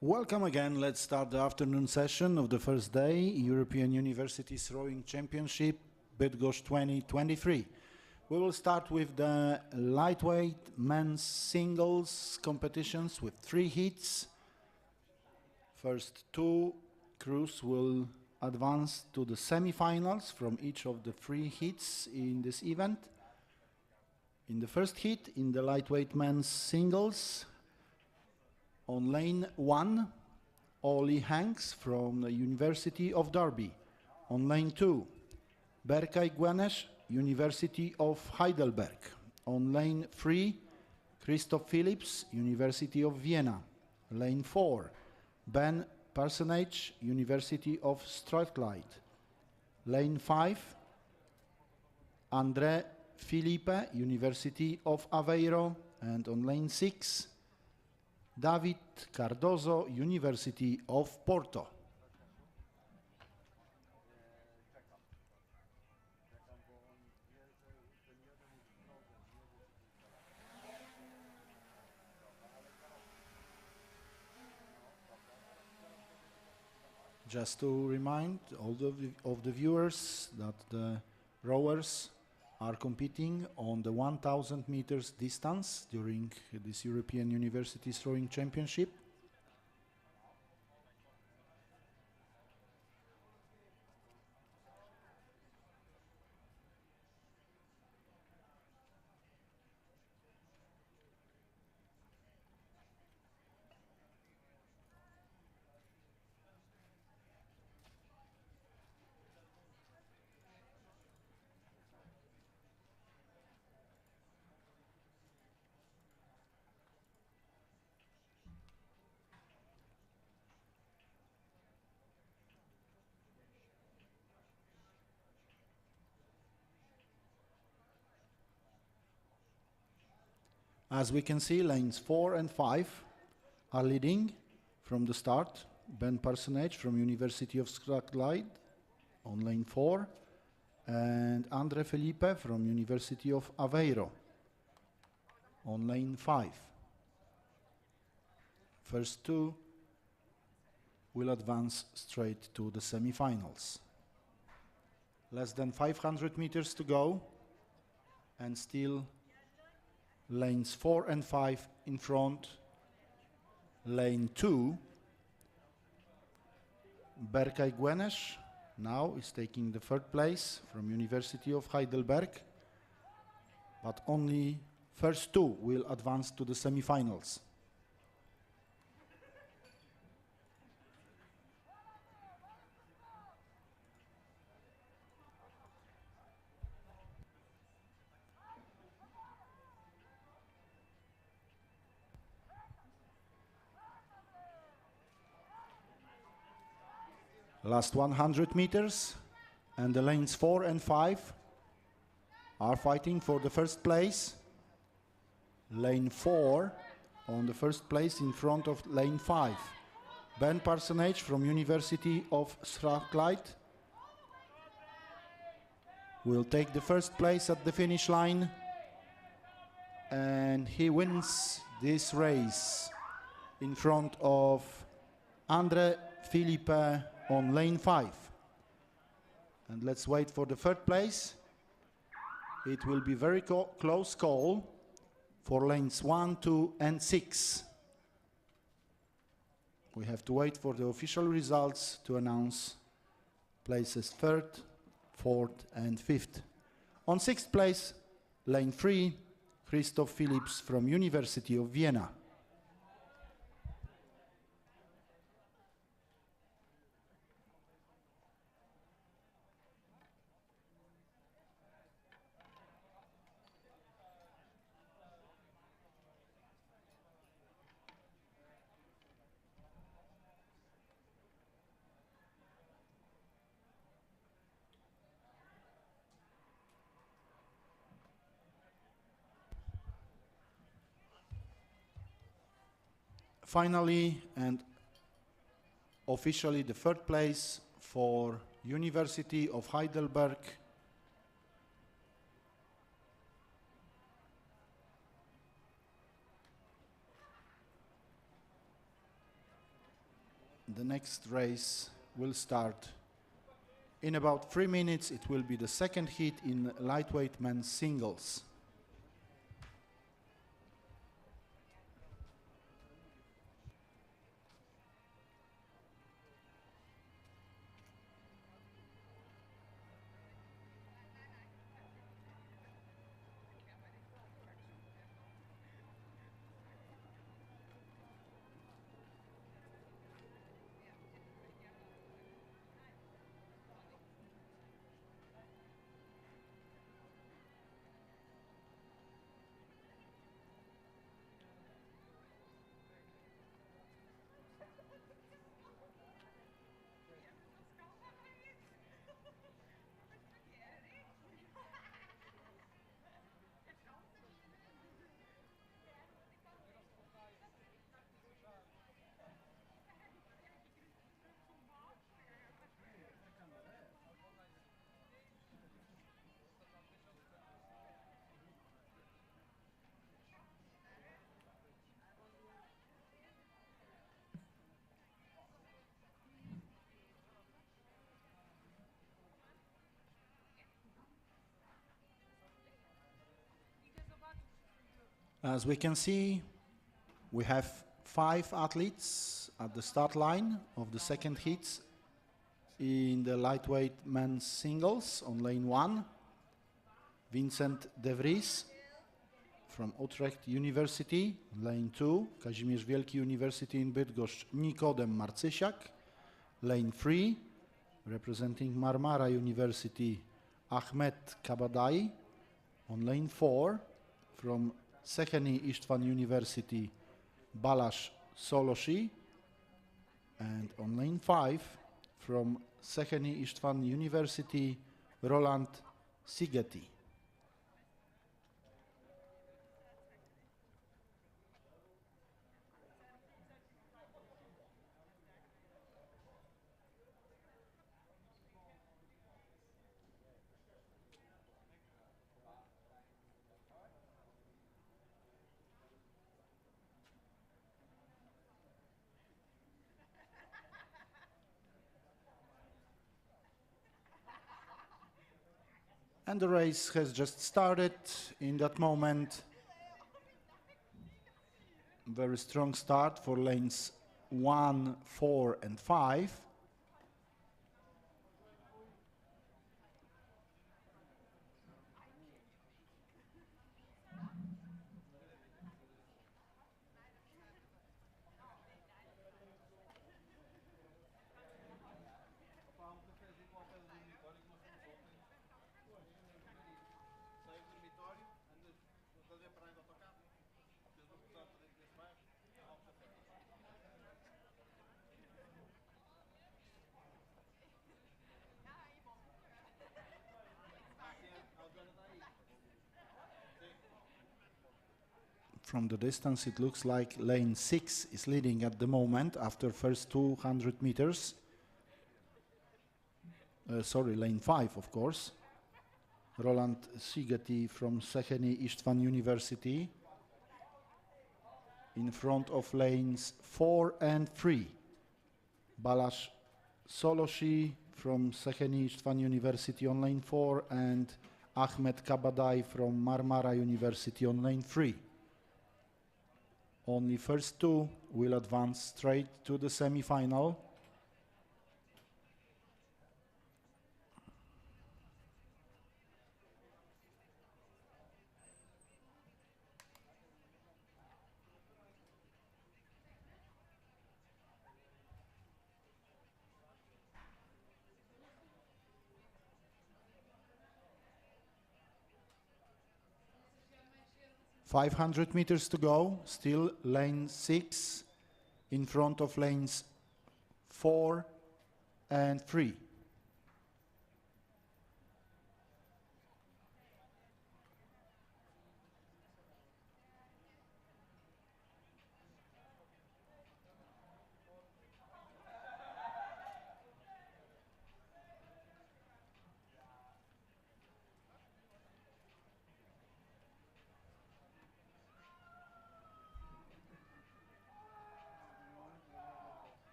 Welcome again. Let's start the afternoon session of the first day, European Universities Rowing Championship, Bydgoszcz 2023. We will start with the lightweight men's singles competitions with 3 heats. First 2 crews will advance to the semi-finals from each of the 3 heats in this event. In the first heat, in the lightweight men's singles, on lane 1, Ollie Hanks from the University of Derby. On lane 2, Berkay Guenes, University of Heidelberg. On lane 3, Christoph Phillips, University of Vienna. Lane 4, Ben Parsonage, University of Strathclyde. Lane 5, André Philippe, University of Aveiro. And on lane 6, David Cardozo, University of Porto. Just to remind all of the viewers that the rowers are competing on the 1,000 meters distance during this European Universities Rowing Championship. As we can see, lanes 4 and 5 are leading from the start. Ben Parsonage from University of Strathclyde on lane 4 and André Felipe from University of Aveiro on lane 5. First 2 will advance straight to the semi-finals. Less than 500 meters to go and still lanes 4 and 5 in front. Lane 2, Berkay Guenes now is taking the 3rd place from University of Heidelberg, but only first 2 will advance to the semi-finals. Last 100 meters, and the lanes 4 and 5 are fighting for the 1st place. Lane 4 on the 1st place in front of lane 5. Ben Parsonage from University of Strathclyde will take the 1st place at the finish line, and he wins this race in front of André Philippe on lane 5. And let's wait for the 3rd place. It will be very close call for lanes 1, 2 and 6. We have to wait for the official results to announce places 3rd, 4th and 5th. On 6th place, lane 3, Christoph Phillips from University of Vienna. Finally and officially the 3rd place for University of Heidelberg, The next race will start in about 3 minutes. It will be the second heat in lightweight men's singles. As we can see, we have 5 athletes at the start line of the second heats in the lightweight men's singles on lane 1. Vincent De Vries from Utrecht University. Lane 2, Kazimierz Wielki University in Bydgoszcz, Nikodem Marcysiak. Lane 3, representing Marmara University, Ahmet Kabadai. On lane 4, from Széchenyi István University, Balázs Szolosi. And on lane 5, from Széchenyi István University, Roland Szigeti. And the race has just started. In that moment, very strong start for lanes 1, 4 and 5. From the distance, it looks like lane 6 is leading at the moment after first 200 meters. Sorry, lane 5, of course. Roland Szigeti from Széchenyi István University in front of lanes 4 and 3. Balázs Szolosi from Széchenyi István University on lane 4 and Ahmet Kabadai from Marmara University on lane 3. Only first 2 will advance straight to the semi-final. .500 meters to go, still lane 6 in front of lanes 4 and 3.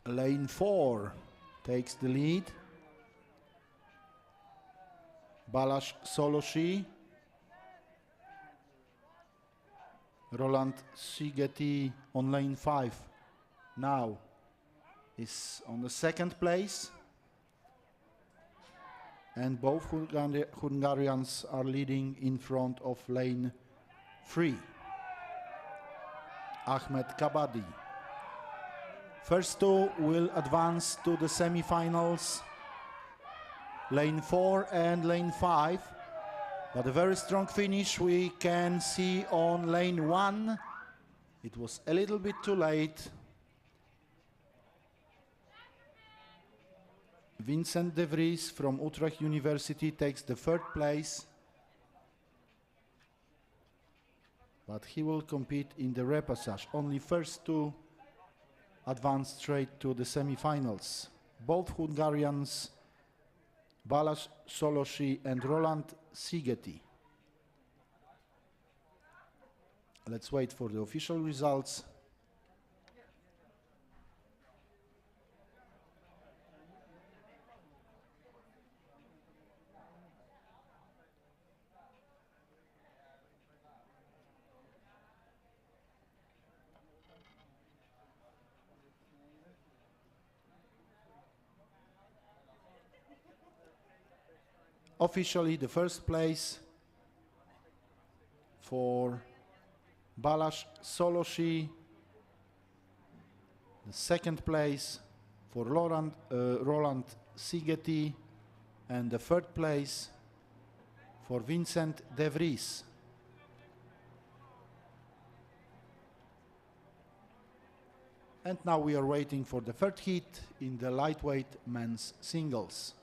Lane 4 takes the lead. Balázs Szolosi, Roland Szigeti on lane 5 now is on the second place. And both Hungarians are leading in front of lane 3. Ahmed Kabadi. First two will advance to the semi-finals, lane 4 and lane 5. But a very strong finish we can see on lane 1. It was a little bit too late. Vincent de Vries from Utrecht University takes the third place, but he will compete in the repassage. Only first two advance straight to the semi-finals. Both Hungarians, Balázs Szolosi and Roland Szigeti. Let's wait for the official results. Officially, the first place for Balázs Szolosi, the second place for Roland Szigeti, and the third place for Vincent de Vries. And now we are waiting for the third heat in the lightweight men's singles.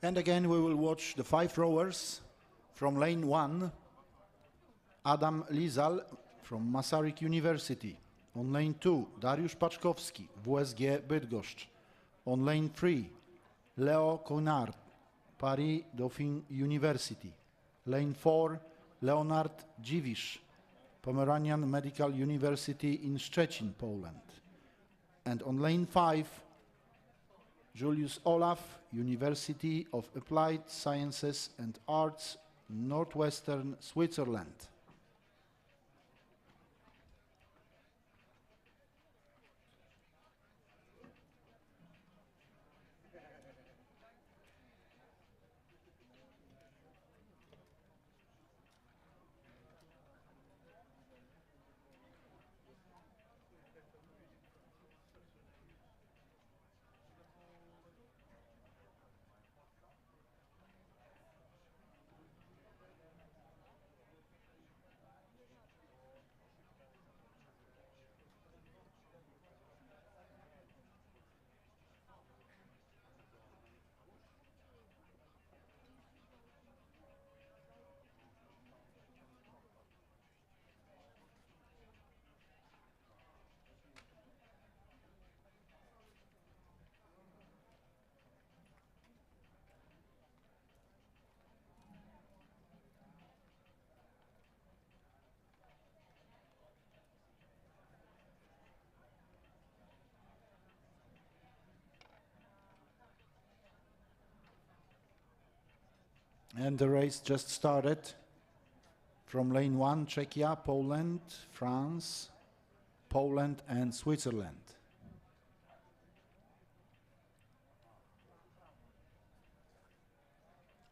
And again we will watch the 5 rowers from lane 1. Adam Lizal from Masaryk University. On lane 2, Dariusz Paczkowski, WSG Bydgoszcz. On lane 3, Leo Conard, Paris Dauphine University. Lane 4, Leonard Dziwisz, Pomeranian Medical University in Szczecin, Poland. And on lane 5, Julius Olaf, University of Applied Sciences and Arts, Northwestern Switzerland. And the race just started. From lane 1, Czechia, Poland, France, Poland and Switzerland.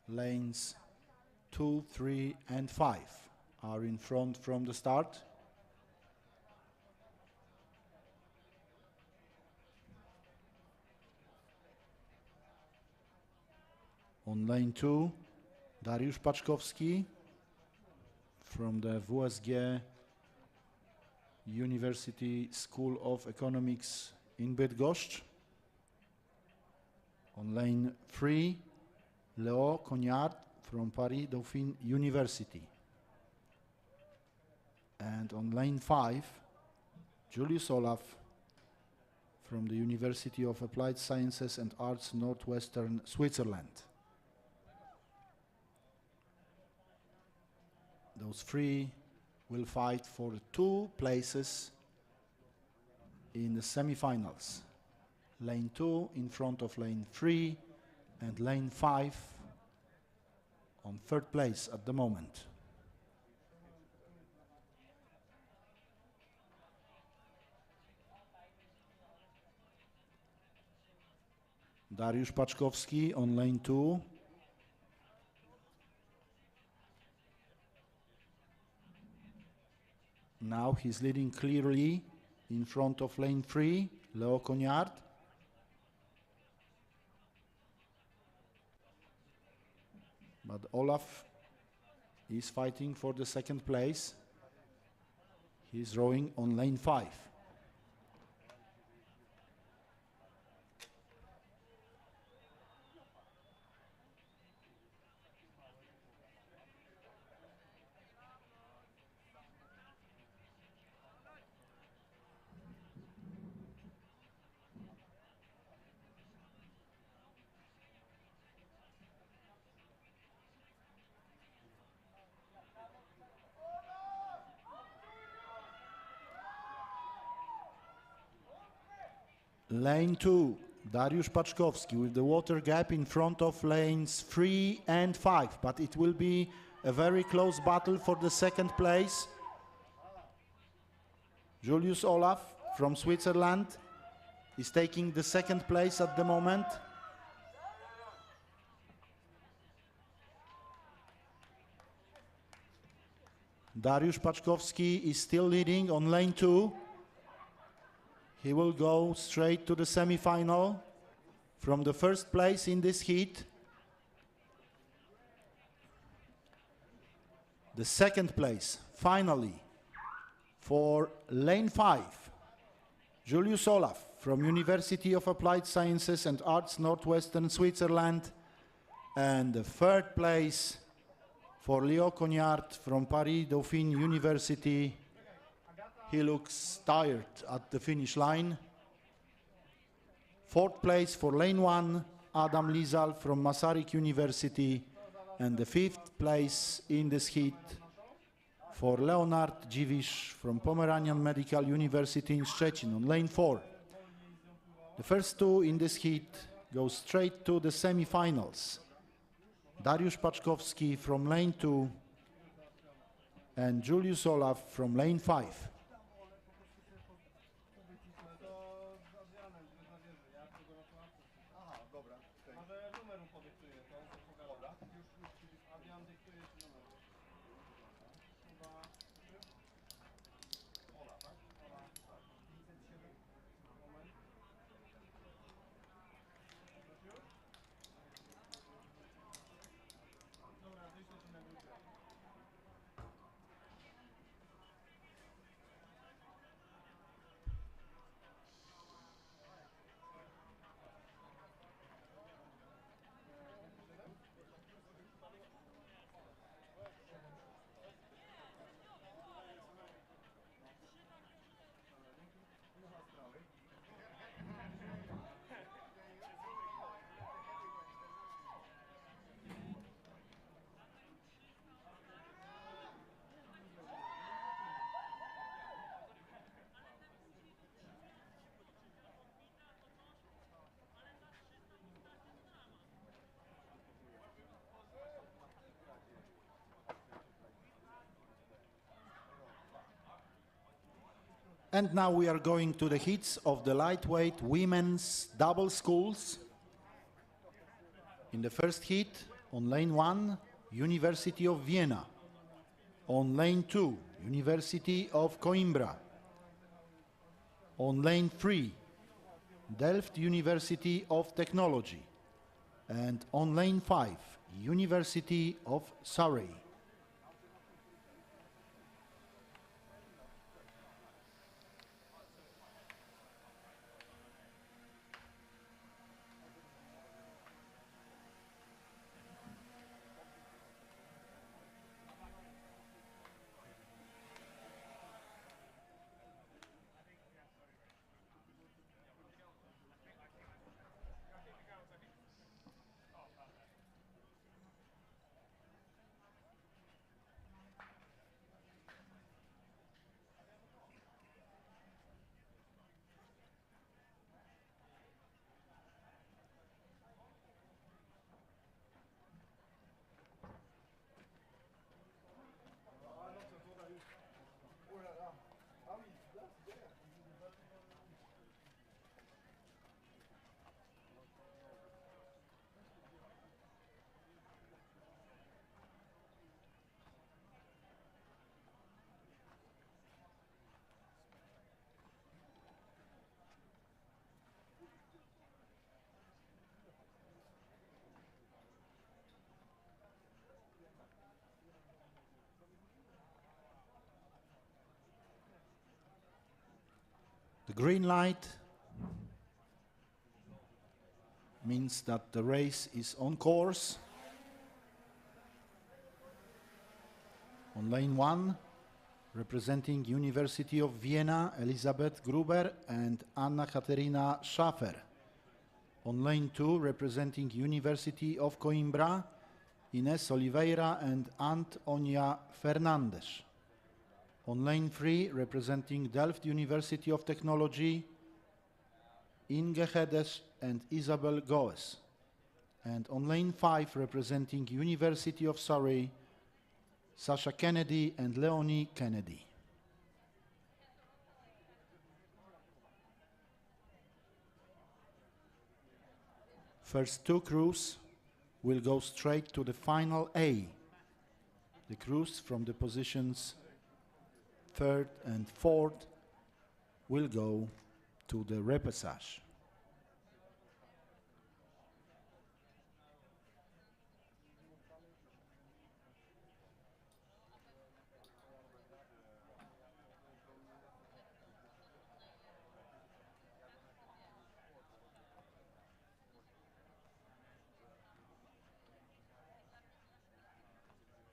Lanes 2, 3 and 5 are in front from the start. On lane 2, Dariusz Paczkowski from the WSG University School of Economics in Bydgoszcz. On lane 3, Léo Cognard from Paris Dauphine University. And on lane 5, Julius Olaf from the University of Applied Sciences and Arts, Northwestern Switzerland. Those three will fight for 2 places in the semi-finals. Lane 2 in front of lane 3 and lane 5 on 3rd place at the moment. Dariusz Paczkowski on lane 2. Now he's leading clearly in front of lane 3, Léo Cognard. But Olaf is fighting for the 2nd place. He's rowing on lane 5. Lane 2, Dariusz Paczkowski with the water gap in front of lanes 3 and 5, but it will be a very close battle for the 2nd place. Julius Olaf from Switzerland is taking the 2nd place at the moment. Dariusz Paczkowski is still leading on lane 2. He will go straight to the semi-final from the 1st place in this heat. The 2nd place, finally, for lane 5, Julius Olaf from University of Applied Sciences and Arts, Northwestern Switzerland. And the 3rd place for Léo Cognard from Paris Dauphine University. He looks tired at the finish line. 4th place for lane 1, Adam Lizal from Masaryk University. And the 5th place in this heat for Leonard Dziwisz from Pomeranian Medical University in Szczecin on lane 4. The first 2 in this heat go straight to the semi-finals. Dariusz Paczkowski from lane 2 and Julius Olaf from lane 5. And now we are going to the heats of the lightweight women's double sculls. In the first heat, on lane 1, University of Vienna. On lane 2, University of Coimbra. On lane 3, Delft University of Technology. And on lane 5, University of Surrey. The green light means that the race is on course. On lane 1, representing University of Vienna, Elisabeth Gruber and Anna-Katerina Schaffer. On lane 2, representing University of Coimbra, Ines Oliveira and Antonia Fernandes. On lane 3, representing Delft University of Technology, Inge Hedes and Isabel Goes. And on lane 5, representing University of Surrey, Sasha Kennedy and Leonie Kennedy. First two crews will go straight to the final A. The crews from the positions 3rd and 4th will go to the repassage.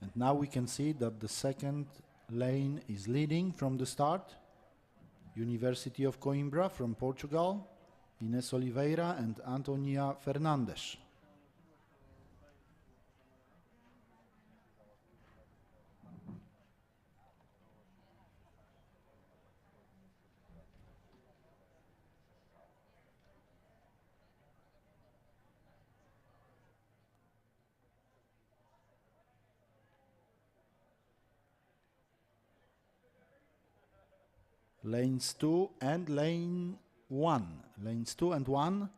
And now we can see that the second lane is leading from the start. University of Coimbra from Portugal, Ines Oliveira and Antonia Fernandes. Lanes 2 and lane 1. Lanes 2 and 1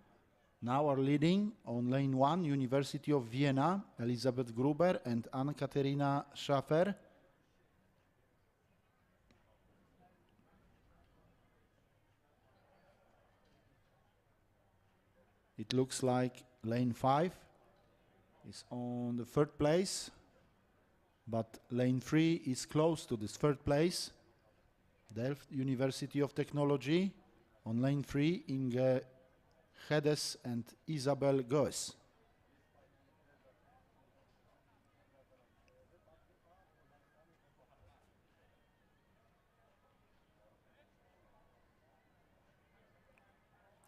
now are leading. On lane 1, University of Vienna, Elisabeth Gruber and Anna-Katerina Schaffer. It looks like lane 5 is on the 3rd place, but lane 3 is close to this 3rd place. Delft University of Technology. On lane 3, Inge Hedes and Isabel Goes.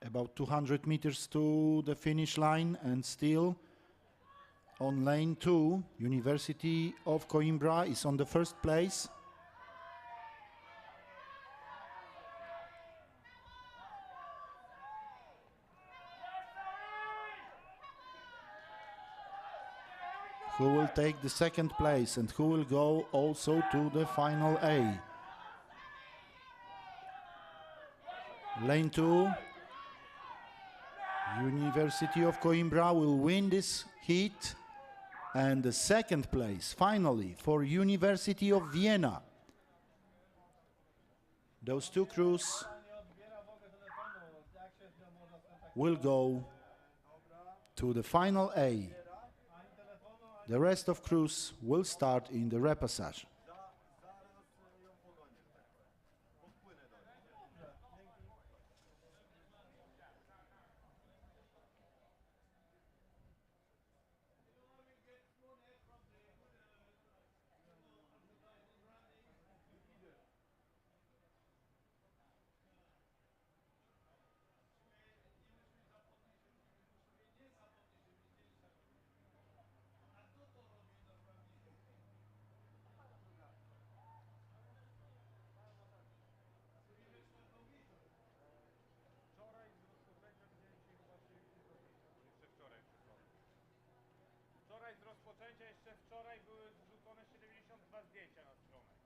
About 200 meters to the finish line, and still on lane 2, University of Coimbra is on the 1st place. Who will take the 2nd place and who will go also to the final A. Lane 2, University of Coimbra will win this heat, and the 2nd place finally for University of Vienna. Those two crews will go to the final A. The rest of crews will start in the repassage. Wczoraj z rozpoczęcia, jeszcze wczoraj były zrzucone 72 zdjęcia na stronę.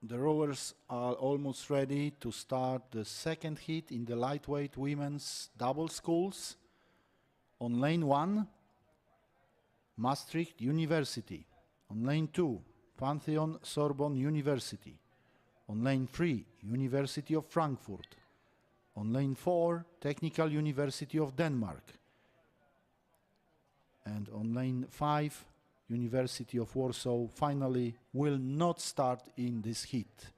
The rowers are almost ready to start the second heat in the lightweight women's double sculls. On lane 1, Maastricht University. On lane 2, Pantheon Sorbonne University. On lane 3, University of Frankfurt. On lane 4, Technical University of Denmark. And on lane 5, University of Warsaw finally will not start in this heat.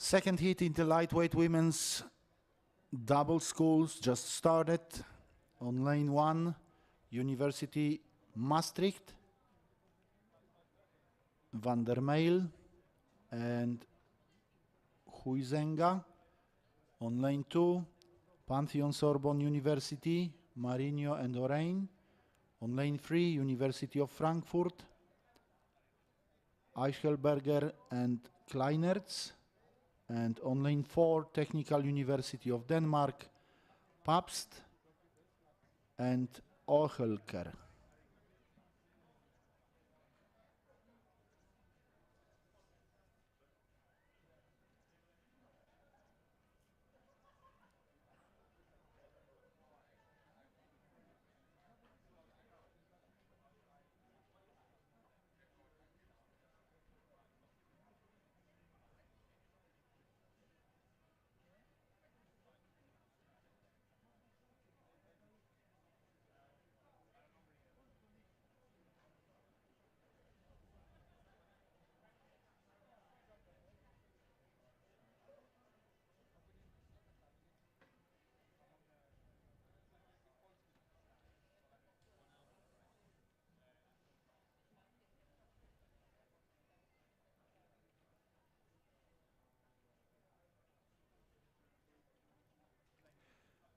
Second heat in the lightweight women's double sculls just started. On lane 1, University Maastricht, Van der Meyl and Huizenga. On lane 2, Pantheon Sorbonne University, Marigno and Orein. On lane 3, University of Frankfurt, Eichelberger and Kleinertz. And on lane 4, Technical University of Denmark, Pabst and Ochelker.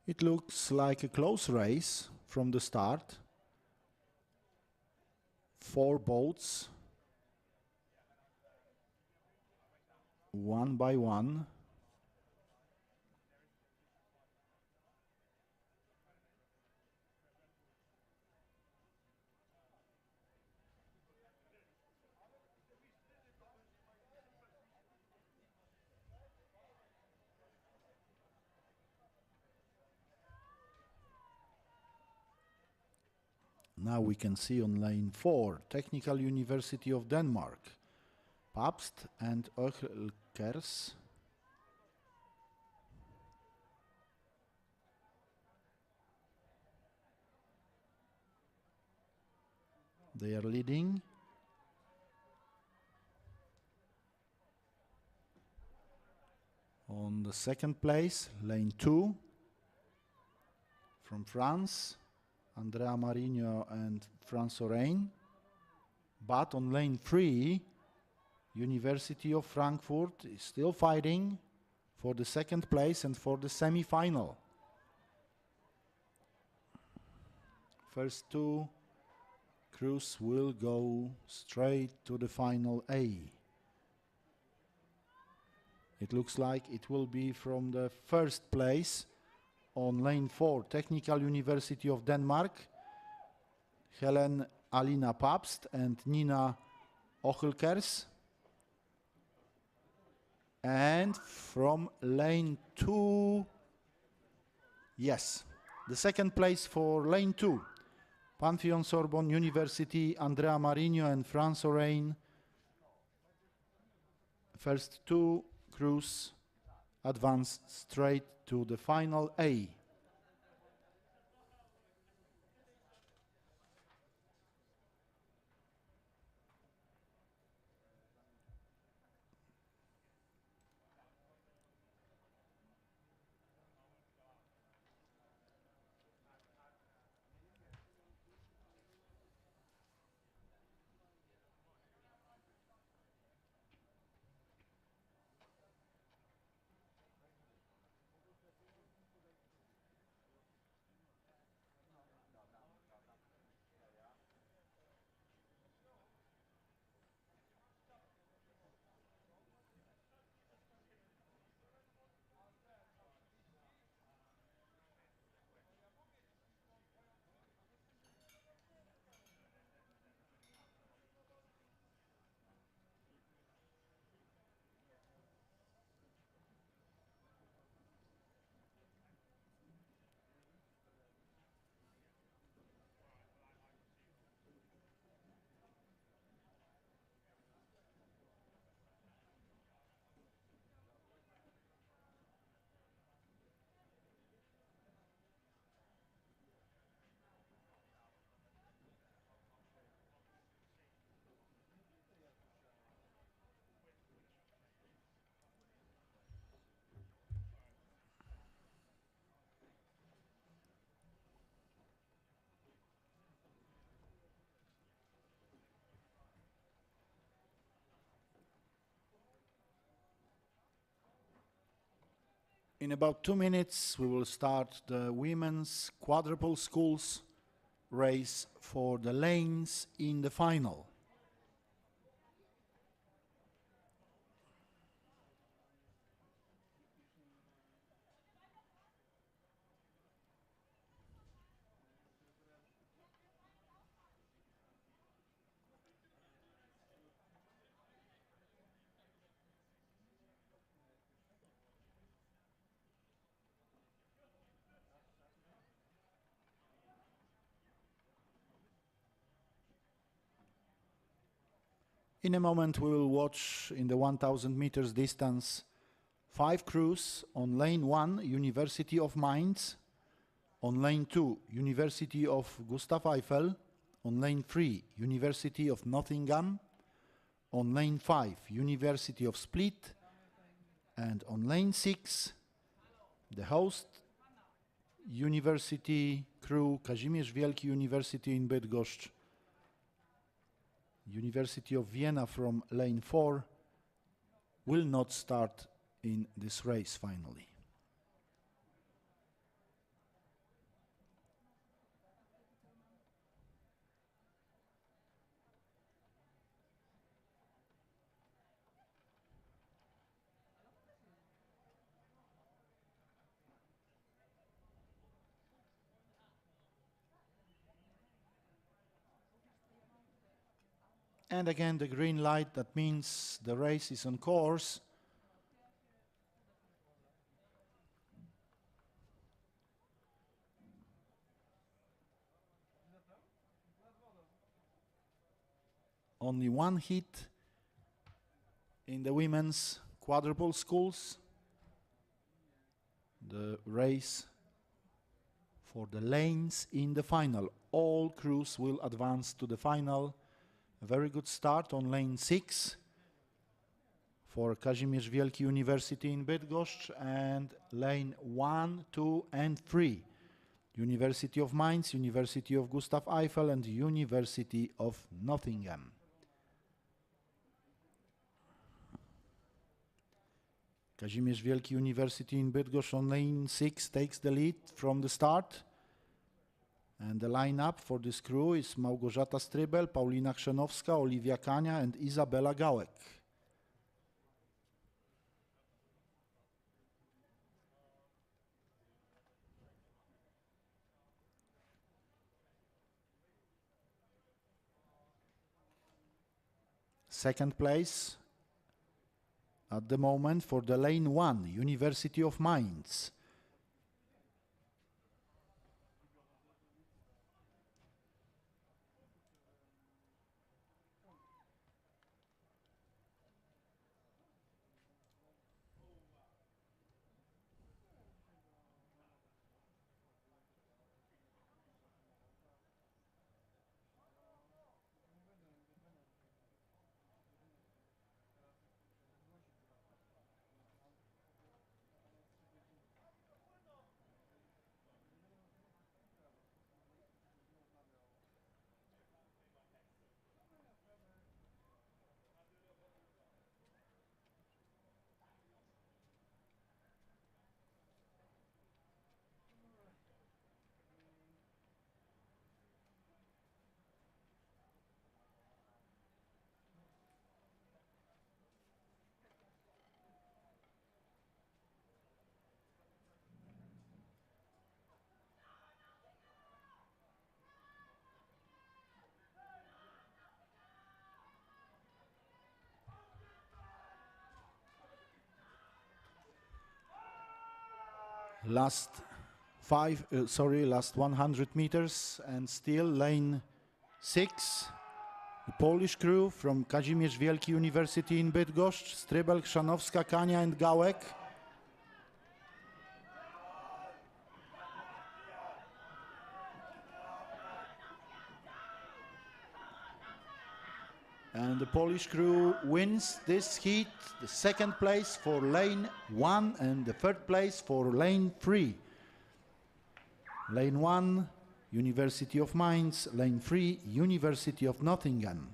It looks like a close race from the start. 4 boats, one by one. Now we can see on lane 4, Technical University of Denmark, Pabst and Oehlkers. They are leading. On the second place, lane 2, from France, Andrea Marino and France Orain. But on lane 3, University of Frankfurt is still fighting for the second place and for the semi-final. First 2 crews will go straight to the final A. It looks like it will be from the first place on lane 4, Technical University of Denmark, Helen Alina Pabst and Nina Oehlkers. And from lane 2, yes, the second place for lane 2, Pantheon Sorbonne University, Andrea Marino and France Orain. First 2 crews advance straight to the final A. In about 2 minutes, we will start the women's quadruple sculls race for the lanes in the final. In a moment, we will watch in the 1,000 meters distance 5 crews on lane 1, University of Mainz, on lane 2, University of Gustav Eiffel, on lane 3, University of Nottingham, on lane 5, University of Split, and on lane 6, the host university crew Kazimierz Wielki University in Bydgoszcz, University of Vienna from lane 4 will not start in this race finally. And again, the green light, that means the race is on course. Only one heat in the women's quadruple sculls. The race for the lanes in the final. All crews will advance to the final. A very good start on lane 6 for Kazimierz Wielki University in Bydgoszcz, and lane 1, 2 and 3. University of Mainz, University of Gustav Eiffel and University of Nottingham. Kazimierz Wielki University in Bydgoszcz on lane 6 takes the lead from the start. And the lineup for this crew is Małgorzata Strybel, Paulina Chrzanowska, Oliwia Kania and Izabela Gałek. Second place at the moment for the lane 1, University of Mainz. Last 100 meters and still lane 6. The Polish crew from Kazimierz Wielki University in Bydgoszcz, Strybel, Chrzanowska, Kania and Gałek. And the Polish crew wins this heat, the second place for lane 1 and the third place for lane 3. Lane 1, University of Mainz, lane 3, University of Nottingham.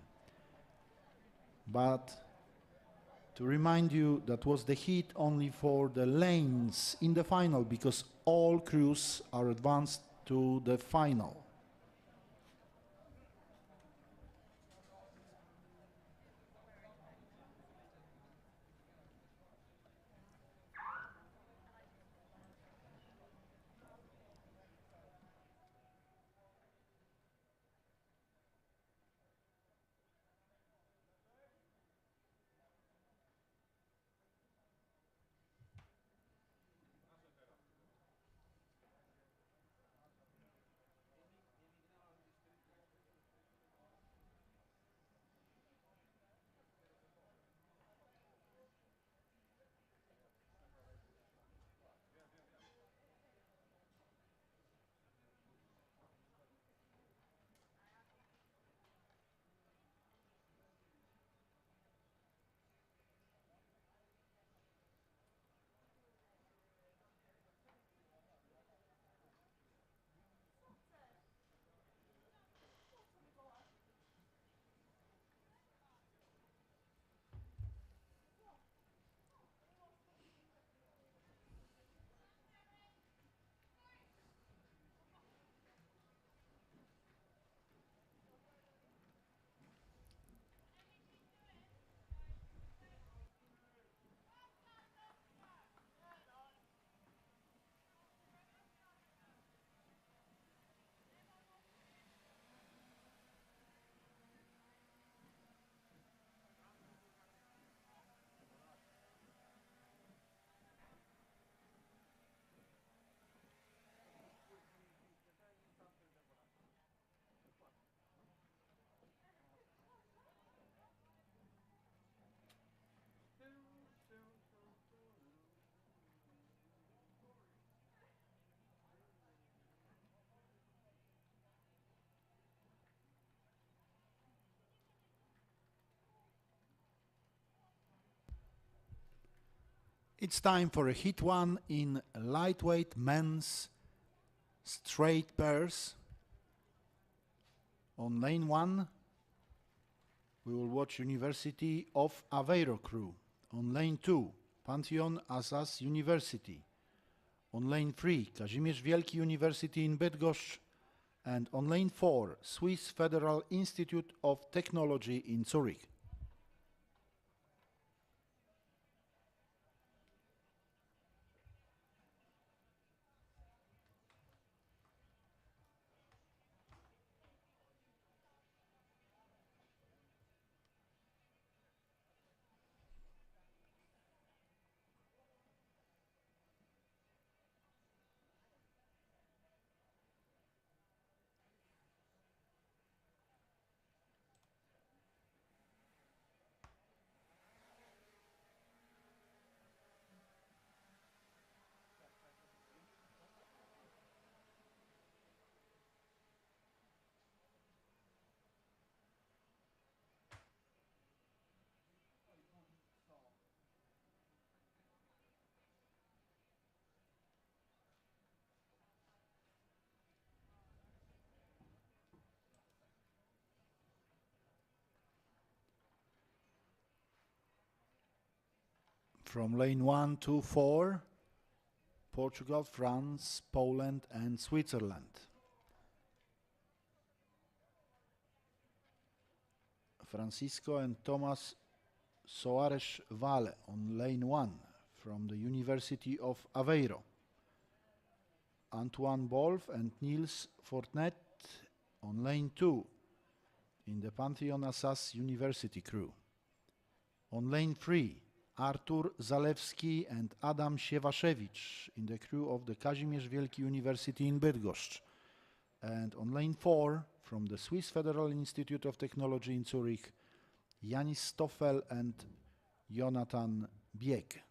But to remind you, that was the heat only for the lanes in the final, because all crews are advanced to the final. It's time for a hit one in lightweight men's straight pairs. On lane 1, we will watch University of Aveiro crew. On lane 2, Pantheon Assas University. On lane 3, Kazimierz Wielki University in Bydgoszcz. And on lane 4, Swiss Federal Institute of Technology in Zurich. From lane 1 to 4, Portugal, France, Poland and Switzerland. Francisco and Thomas Soares Vale on lane 1 from the University of Aveiro. Antoine Bolf and Niels Fortnet on lane 2 in the Pantheon Assas University crew. On lane 3, Artur Zalewski and Adam Siewaszewicz in the crew of the Kazimierz Wielki University in Bydgoszcz. And on lane 4, from the Swiss Federal Institute of Technology in Zurich, Janis Stoffel and Jonathan Bieg.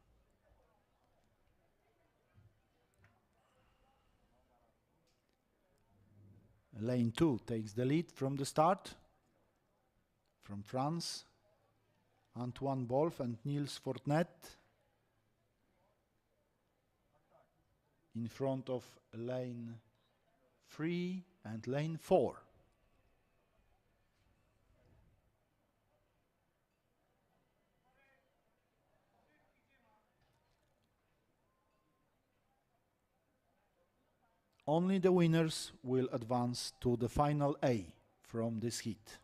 Lane 2 takes the lead from the start. From France, Antoine Bolf and Niels Fortnet in front of lane 3 and lane 4. Only the winners will advance to the final A from this heat.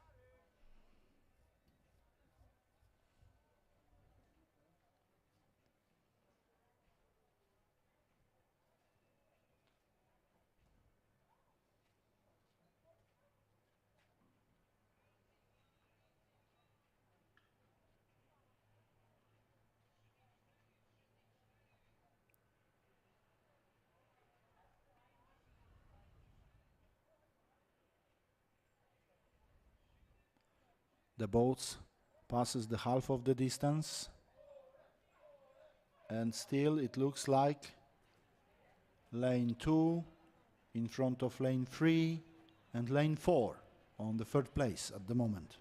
The boats passes the half of the distance, and still it looks like lane 2 in front of lane 3 and lane 4 on the third place at the moment.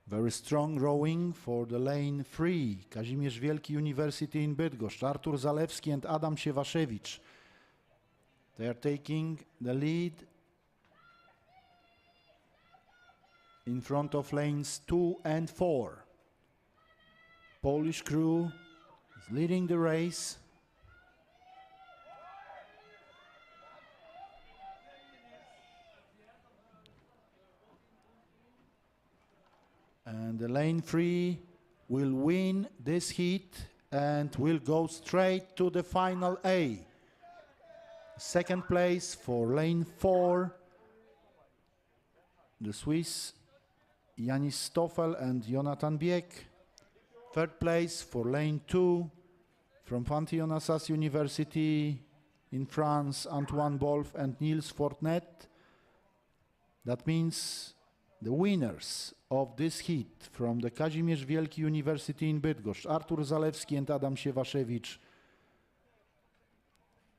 Very strong rowing for the lane 3, Kazimierz Wielki University in Bydgoszcz, Artur Zalewski and Adam Siewaszewicz. They are taking the lead in front of lanes 2 and 4. Polish crew is leading the race. And the lane 3 will win this heat and will go straight to the final A. Second place for lane 4, the Swiss Janis Stoffel and Jonathan Bieg. Third place for lane 2 from Pantheon Assas University in France, Antoine Bolf and Niels Fortnet. That means the winners of this heat from the Kazimierz Wielki University in Bydgoszcz, Artur Zalewski and Adam Siewaszewicz,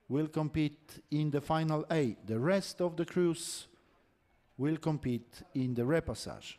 will compete in the final A. The rest of the crews will compete in the repassage.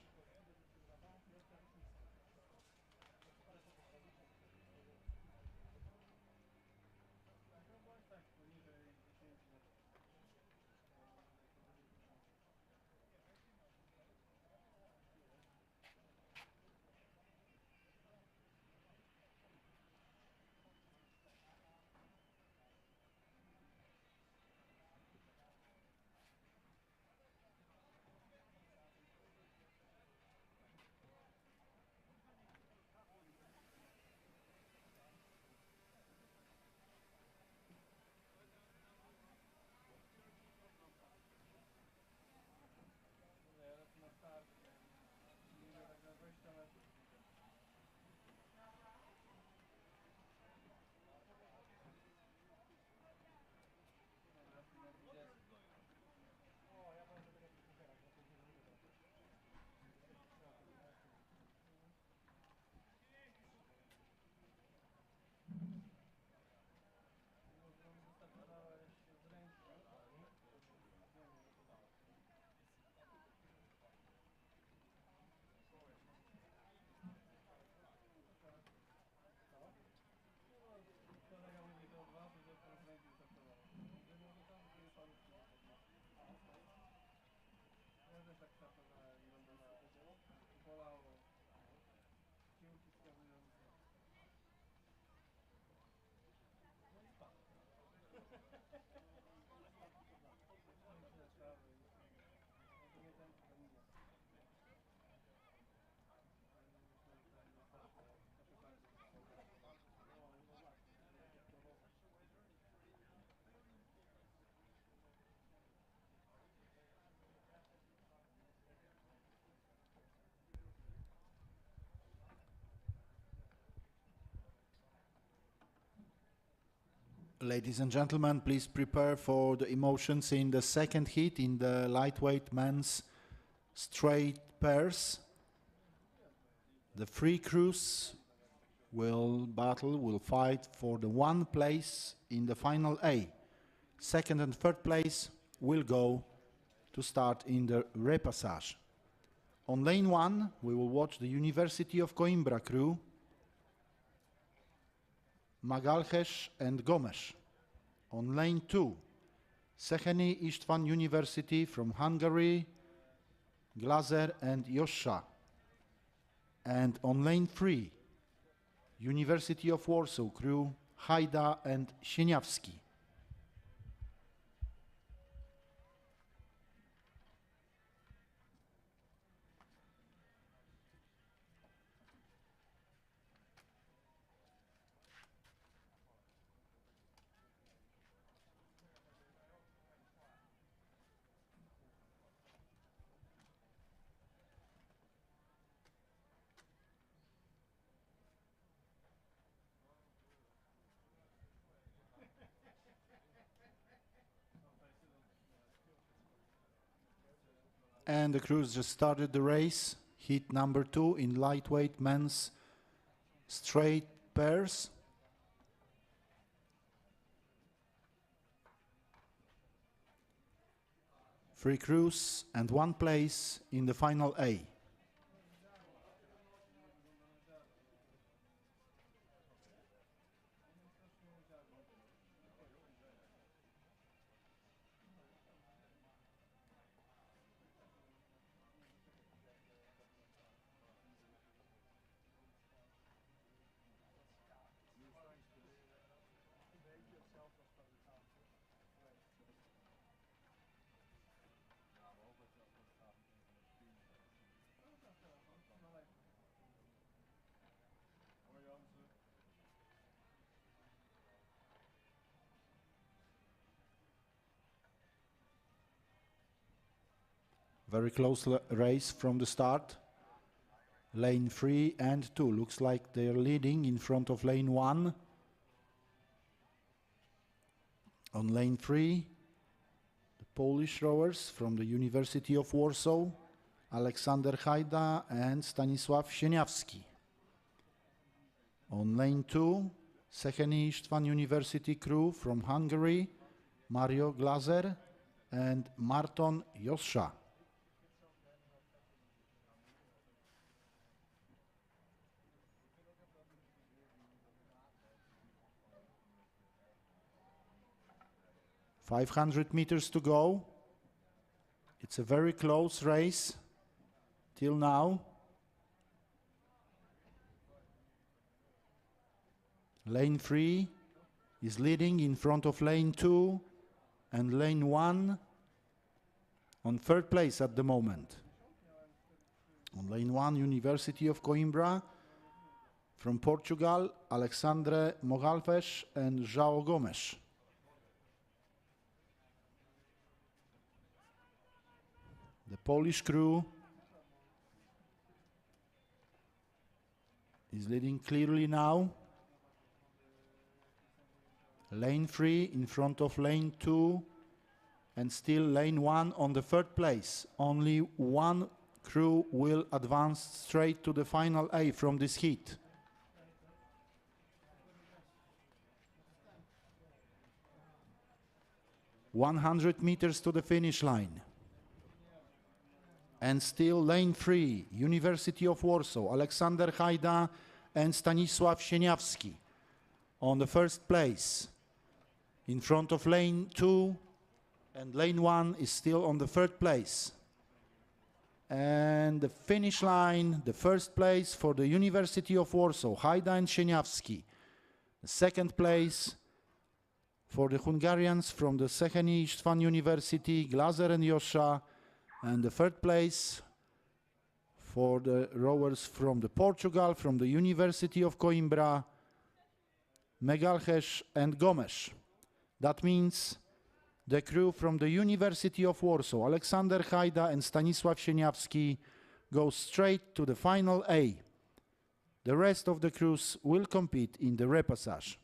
Ladies and gentlemen, please prepare for the emotions in the second heat in the lightweight men's straight pairs. The three crews will fight for the one place in the final A. Second and third place will go to start in the repassage. On lane 1, we will watch the University of Coimbra crew, Magalhães and Gomes. On lane 2, Széchenyi István University from Hungary, Glaser and Jossa. And on lane 3, University of Warsaw crew, Hajda and Sieniawski. And the crews just started the race, heat number 2 in lightweight men's straight pairs. Three crews and one place in the final A. Very close race from the start. Lane 3 and 2 looks like they're leading in front of lane 1. On lane 3, the Polish rowers from the University of Warsaw, Aleksander Hajda and Stanisław Sieniawski. On lane 2, Széchenyi István University crew from Hungary, Mario Glaser and Marton Josscha. $500 to go. It's a very close race till now. Lane 3 is leading in front of lane 2 and lane 1 on third place at the moment. On lane 1, University of Coimbra. From Portugal, Alexandre Mogalves and João Gomes. The Polish crew is leading clearly now. Lane 3 in front of lane 2 and still lane 1 on the third place. Only one crew will advance straight to the final A from this heat. $100 to the finish line. And still lane 3, University of Warsaw, Aleksander Hajda and Stanisław Sieniawski on the first place. In front of lane 2 and lane 1 is still on the third place. And the finish line, the first place for the University of Warsaw, Hajda and Sieniawski. The second place for the Hungarians from the Széchenyi István University, Glaser and Josscha. And the third place for the rowers from the Portugal, from the University of Coimbra, Megalhes and Gomes. That means the crew from the University of Warsaw, Aleksander Hajda and Stanisław Sieniawski, go straight to the final A. The rest of the crews will compete in the repassage.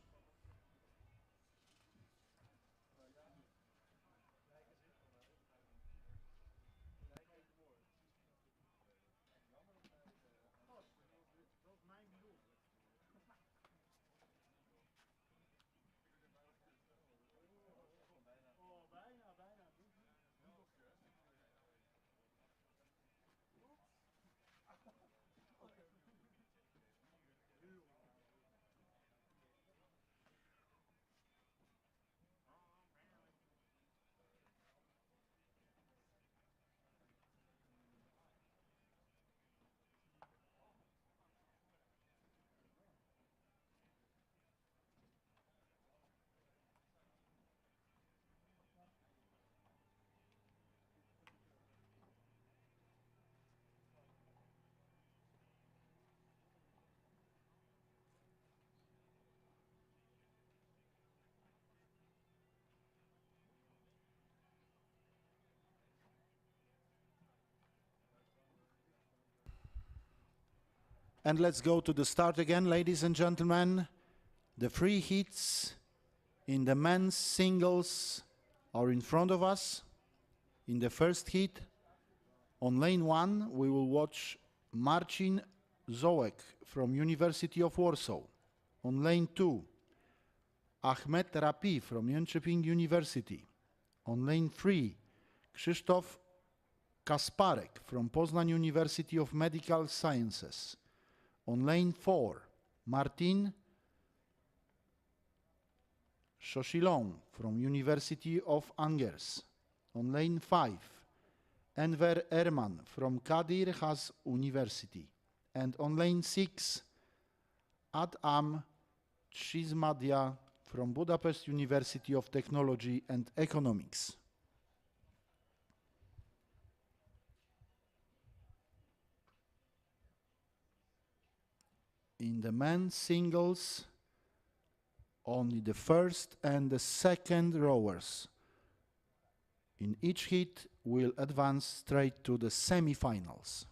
And let's go to the start again, ladies and gentlemen. The three heats in the men's singles are in front of us. In the first heat, on lane 1, we will watch Marcin Zołek from University of Warsaw. On lane 2, Ahmed Rapi from Jönköping University. On lane 3, Krzysztof Kasparek from Poznań University of Medical Sciences. On lane 4, Martin Sosilong from University of Angers. On lane 5, Enver Erman from Kadir Has University. And on lane 6, Adam Cizmadia from Budapest University of Technology and Economics. In the men's singles, only the first and the second rowers in each heat will advance straight to the semi-finals.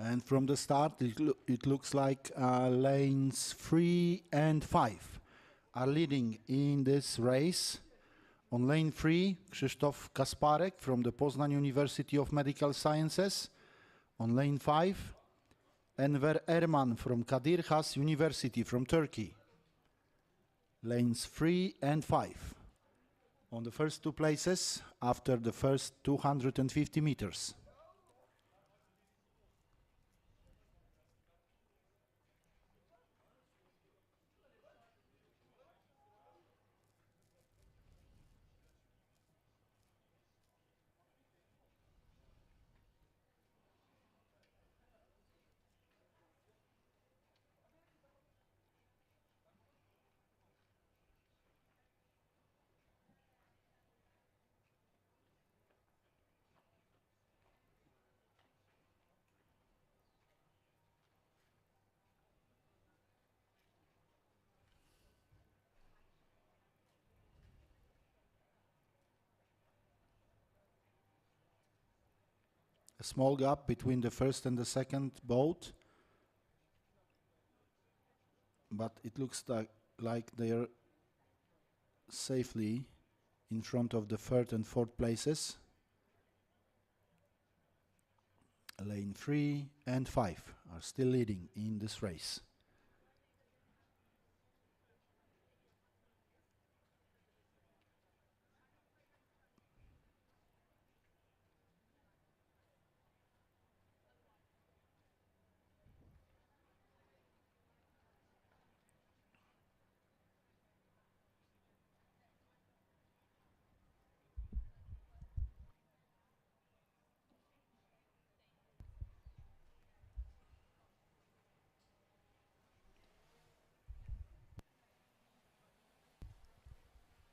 And from the start, it looks like lanes 3 and 5 are leading in this race. On lane 3, Krzysztof Kasparek from the Poznań University of Medical Sciences. On lane 5, Enver Erman from Kadir Has University from Turkey. Lanes 3 and 5 on the first two places after the first 250 meters. A small gap between the first and the second boat, but it looks like they are safely in front of the third and fourth places. Lane 3 and 5 are still leading in this race.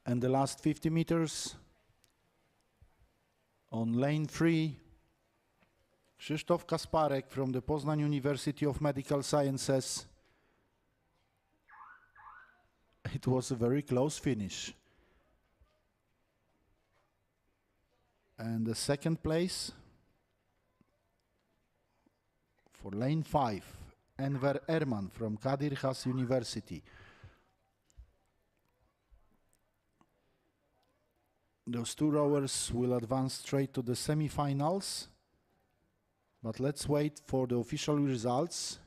And the last 50 meters on lane 3, Krzysztof Kasparek from the Poznań University of Medical Sciences. It was a very close finish. And the second place for lane 5, Enver Erman from Kadir Has University. Those two rowers will advance straight to the semi-finals, but let's wait for the official results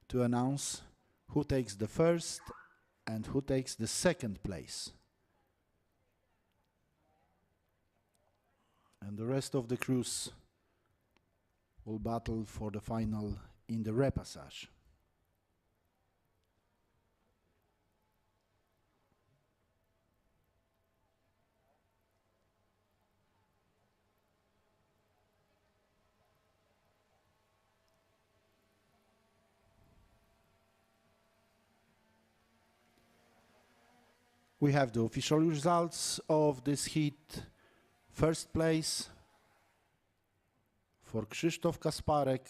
to announce who takes the first and who takes the second place. And the rest of the crews will battle for the final in the repassage. We have the official results of this heat. First place for Krzysztof Kasparek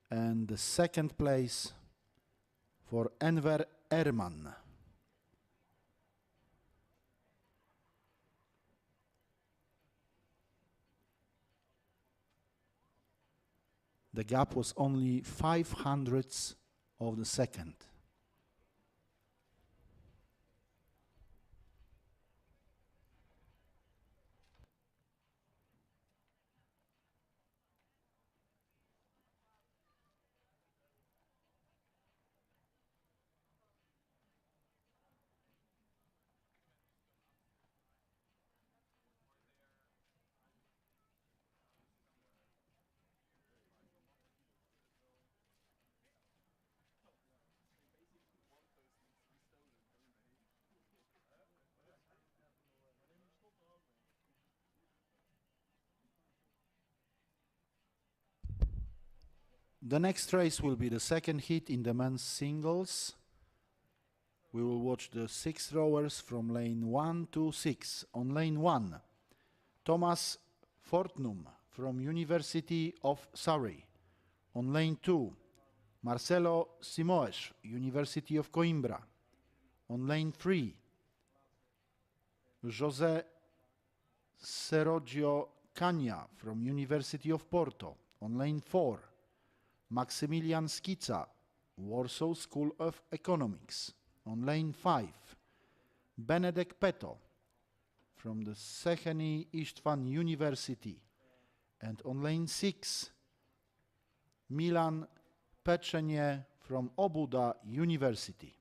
and the second place for Enver Erman. The gap was only 0.05 of the second. The next race will be the second heat in the men's singles. We will watch the 6 rowers from lane 1 to 6. On lane 1, Thomas Fortnum from University of Surrey. On lane 2, Marcelo Simoes, University of Coimbra. On lane 3, José Serogio Cagna from University of Porto. On lane 4, Maximilian Skica, Warsaw School of Economics. On lane 5, Benedek Peto from the Széchenyi István University. And on lane 6, Milan Pechenye from Obuda University.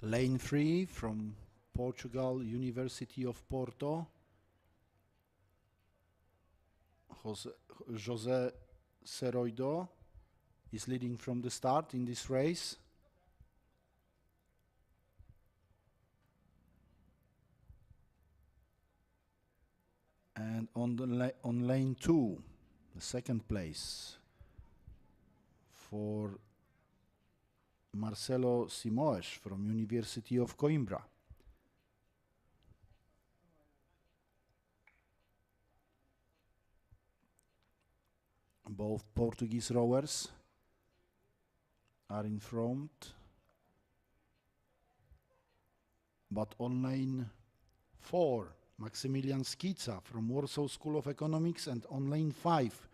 Lane 3 from Portugal, University of Porto, José Seroido is leading from the start in this race. And on lane 2, the second place for Marcelo Simoes from University of Coimbra. Both Portuguese rowers are in front, but on lane 4, Maximilian Skica from Warsaw School of Economics, and on lane 5,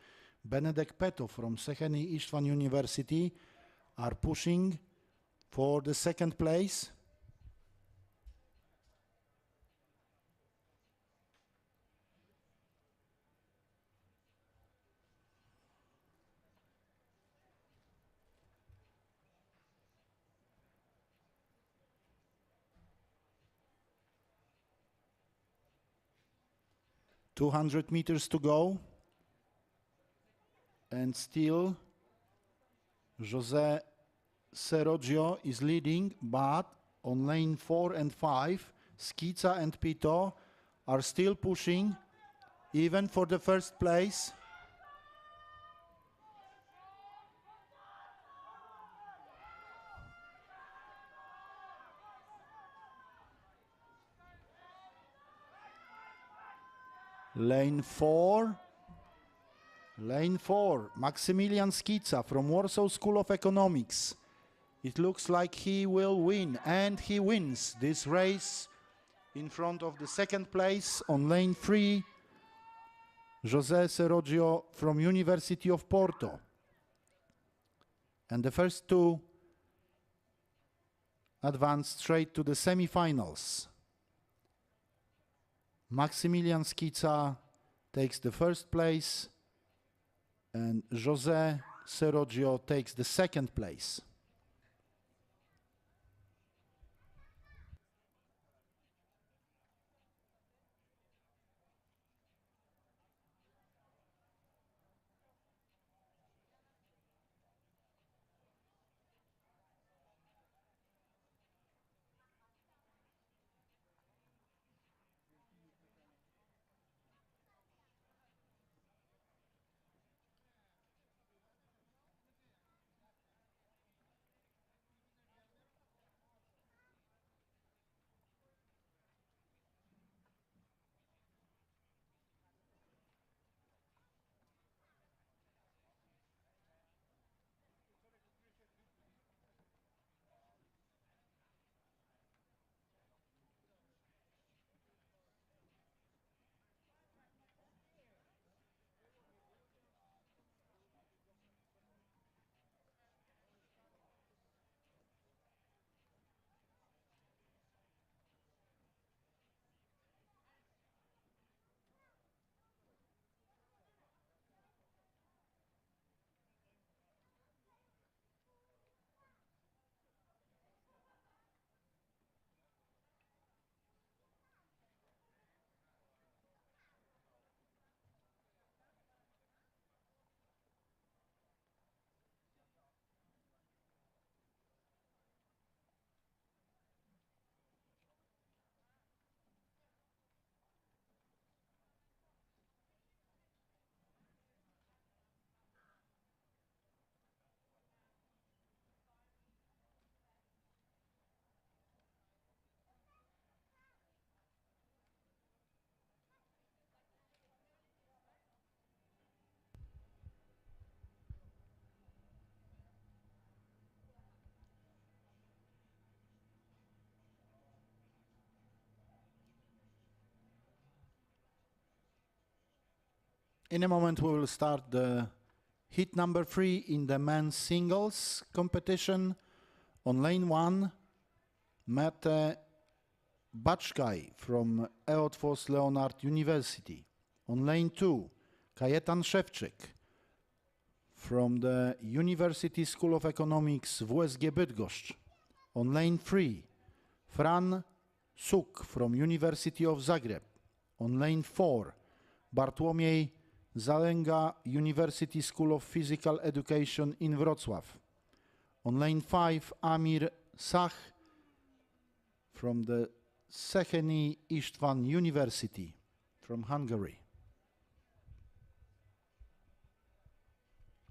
Benedek Peto from Széchenyi István University are pushing for the second place. .200 meters to go, and still José Seroggio is leading, but on lane 4 and 5, Skica and Pito are still pushing, even for the first place. Lane 4, Maximilian Skica from Warsaw School of Economics. It looks like he will win, and he wins this race in front of the second place. On lane 3, José Seroggio from University of Porto. And the first two advanced straight to the semi-finals. Maximilian Skica takes the first place, and José Seroggio takes the second place. In a moment, we will start the heat number 3 in the men's singles competition. On lane 1, Mate Bacskaj from Eötvös Leonard University. On lane 2, Kajetan Szewczyk from the University School of Economics WSG Bydgoszcz. On lane 3, Fran Suk from University of Zagreb. On lane 4, Bartłomiej Zalenga, University School of Physical Education in Wrocław. On lane 5, Amir Sach from the Széchenyi István University from Hungary.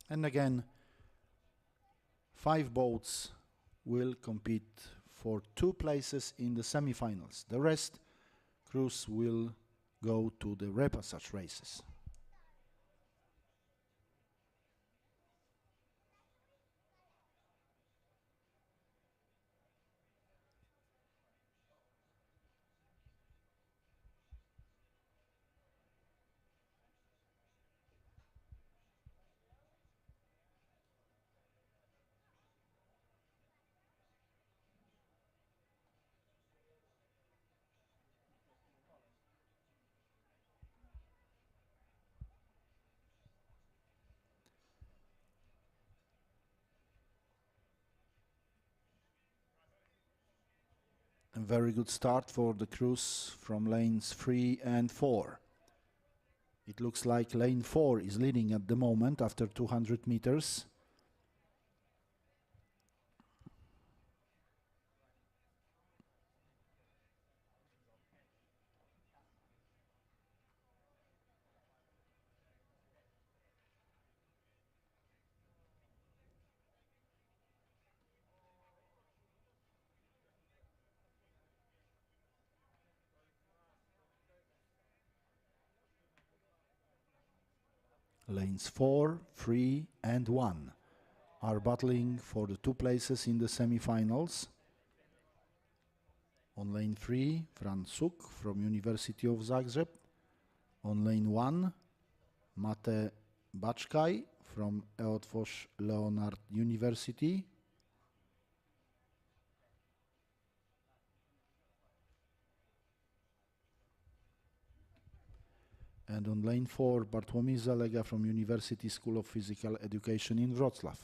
And again, 5 boats will compete for 2 places in the semi-finals. The rest crews will go to the repassage races. A very good start for the crews from lanes 3 and 4. It looks like lane 4 is leading at the moment after 200 meters. Lanes 4, 3 and 1 are battling for the 2 places in the semi-finals. On lane 3, Fran Suk from University of Zagreb. On lane 1, Mate Bacskaj from Eötvös Leonard University. And on lane 4, Bartłomiej Zalega from University School of Physical Education in Wrocław.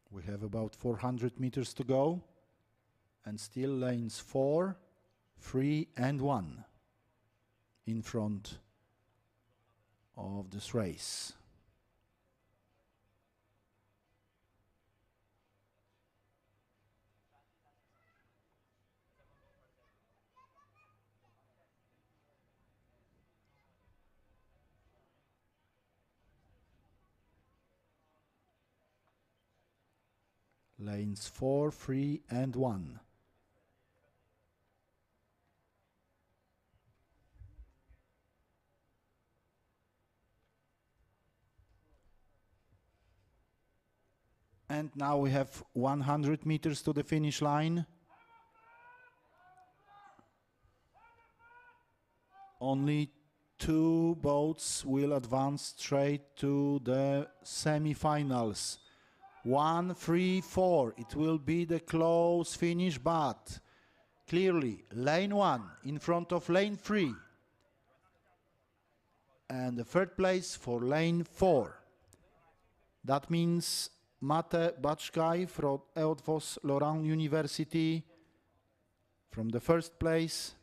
We have about 400 meters to go, and still lanes 4, 3 and 1 in front of this race. Lanes 4, 3 and 1. And now we have 100 meters to the finish line. Only 2 boats will advance straight to the semi-finals. 1, 3, 4. It will be the close finish, but clearly lane 1 in front of lane 3. And the 3rd place for lane 4. That means Mate Bacskaj from Eötvös Loránd University from the 1st place,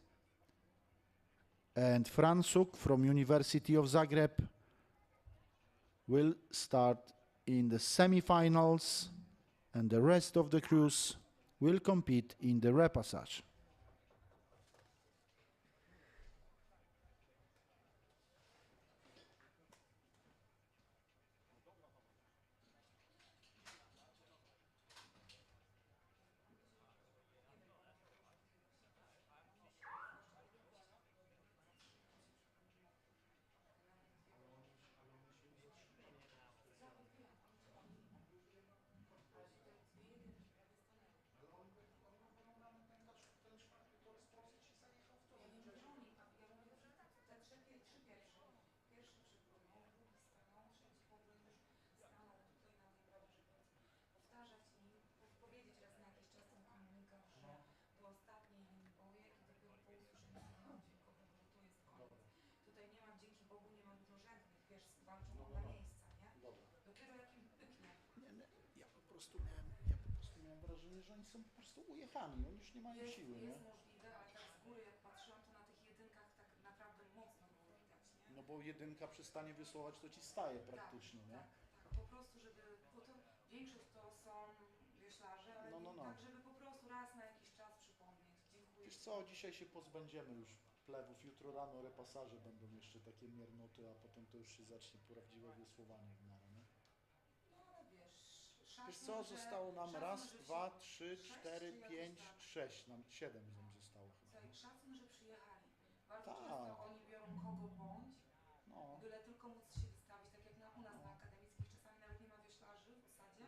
and Fran Suk from University of Zagreb will start in the semi-finals, and the rest of the crews will compete in the repassage. po prostu miałem wrażenie, że oni są po prostu ujechani, oni już nie mają siły, nie? Jest możliwe, ale tak z góry jak patrzyłam, to na tych jedynkach tak naprawdę mocno było widać, nie? No bo jedynka przestanie wiosłować, to ci staje praktycznie, nie? Tak, tak, po prostu, żeby, bo to większość to są wioślarze, ale No. tak, żeby po prostu raz na jakiś czas przypomnieć. Dziękuję. Wiesz co, dzisiaj się pozbędziemy już plewów, jutro rano repasarze będą jeszcze takie miernoty, a potem to już się zacznie prawdziwe wiosłowanie w miarę, nie? No ale wiesz, Wiesz co, zostało nam szacun, raz, że dwa, się- trzy, sześć, cztery, czy jakoś pięć, tak? sześć, nam 7 nam zostało chyba. Słuchaj, szacun, że przyjechali. Bardzo Tak. często oni biorą kogo bądź, No. byle tylko móc się wystawić, tak jak u nas na akademickich czasami nawet nie ma wioślarzy w osadzie,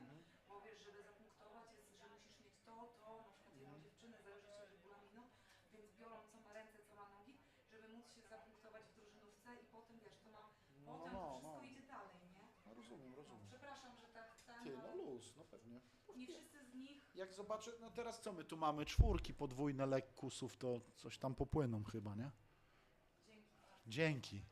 bo wiesz, żeby zapunktować jest, że musisz mieć to, na przykład jedną dziewczynę, zależy od regulaminu, więc biorą co ma ręce, co ma nogi, żeby móc się zapunktować w drużynówce i potem wiesz, to ma, potem to wszystko idzie dalej, nie? No rozumiem. Przepraszam, że tak Ty, no luz, no pewnie. nie wszyscy z nich, Jak zobaczę, no teraz co my tu mamy? Czwórki podwójne lekkusów, to coś tam popłyną chyba, nie? Dzięki.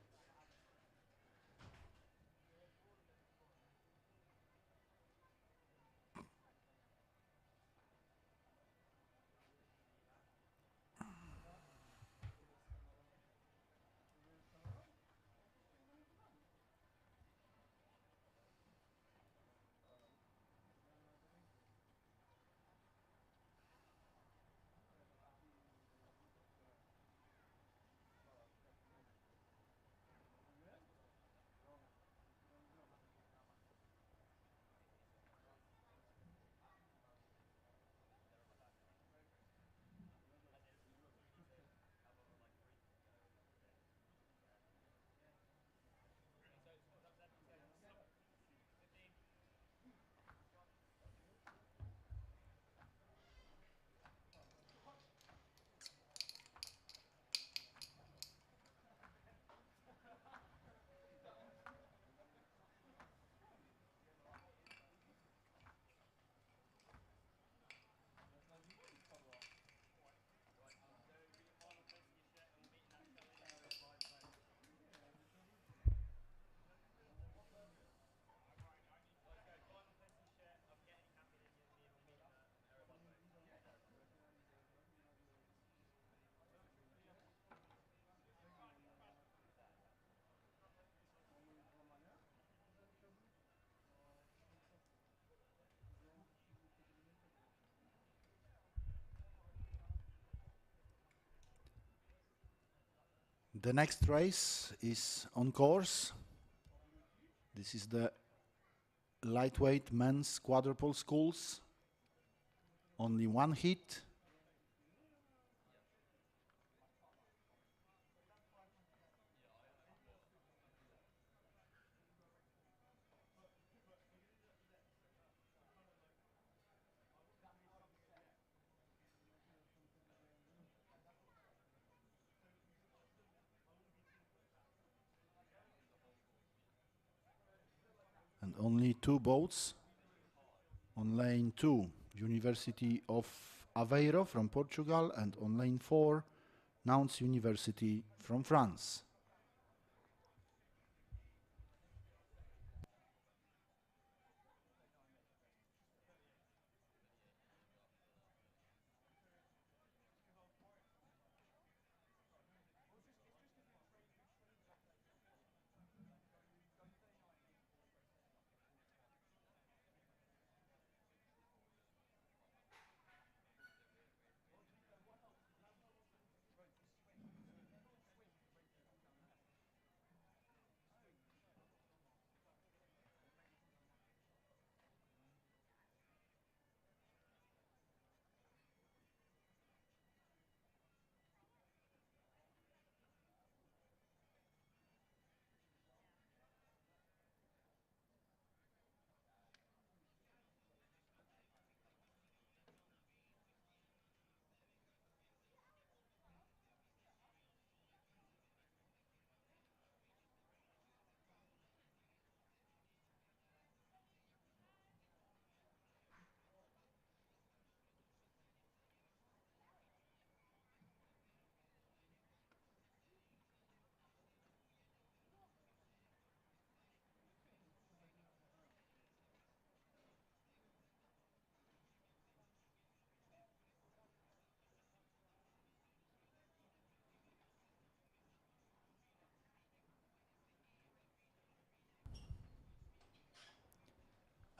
The next race is on course. This is the lightweight men's quadruple sculls. Only one hit. And only two boats on lane 2, University of Aveiro from Portugal, and on lane 4, Nantes University from France.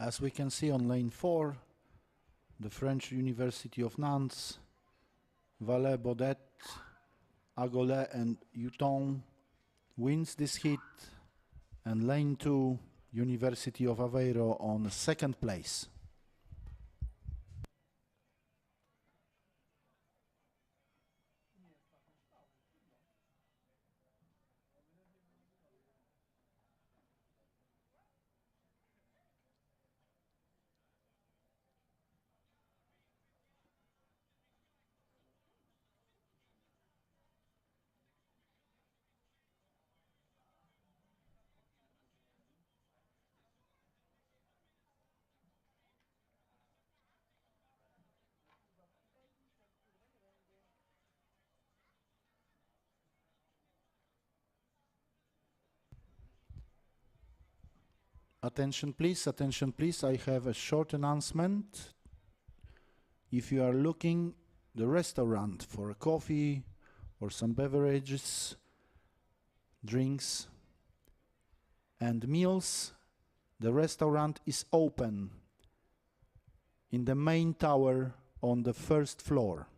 As we can see on lane 4, the French University of Nantes, Valais, Baudet, Agolais and Houton wins this heat, and lane 2, University of Aveiro on second place. Attention please, I have a short announcement. If you are looking the restaurant for a coffee or some beverages, drinks and meals, the restaurant is open in the main tower on the first floor.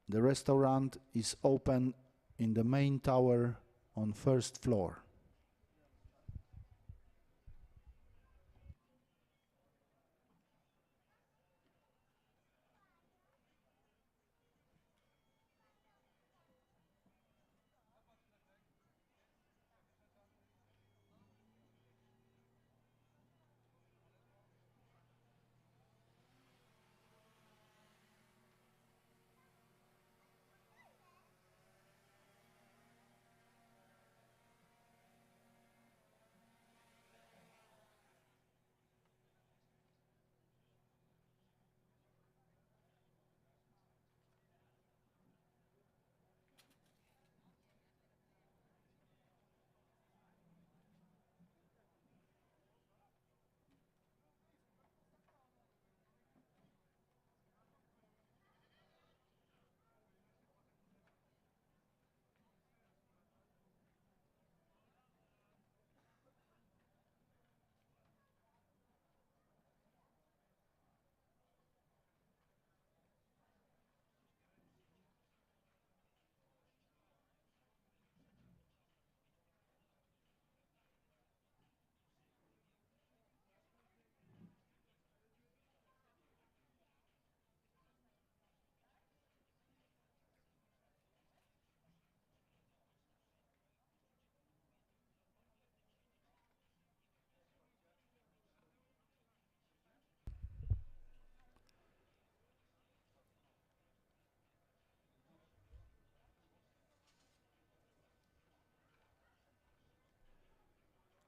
The restaurant is open in the main tower on first floor.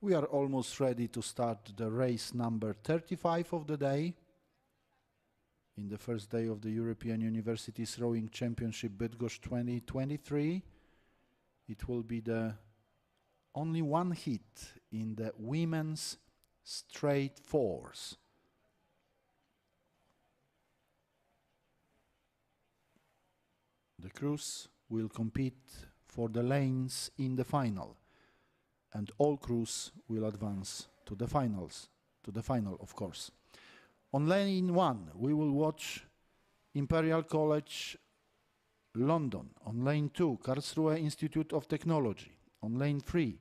We are almost ready to start the race number 35 of the day. In the first day of the European Universities Rowing Championship Bydgoszcz 2023, it will be the only one heat in the women's straight fours. The crews will compete for the lanes in the final, and all crews will advance to the finals, of course. On lane 1, we will watch Imperial College London. On lane 2, Karlsruhe Institute of Technology. On lane 3,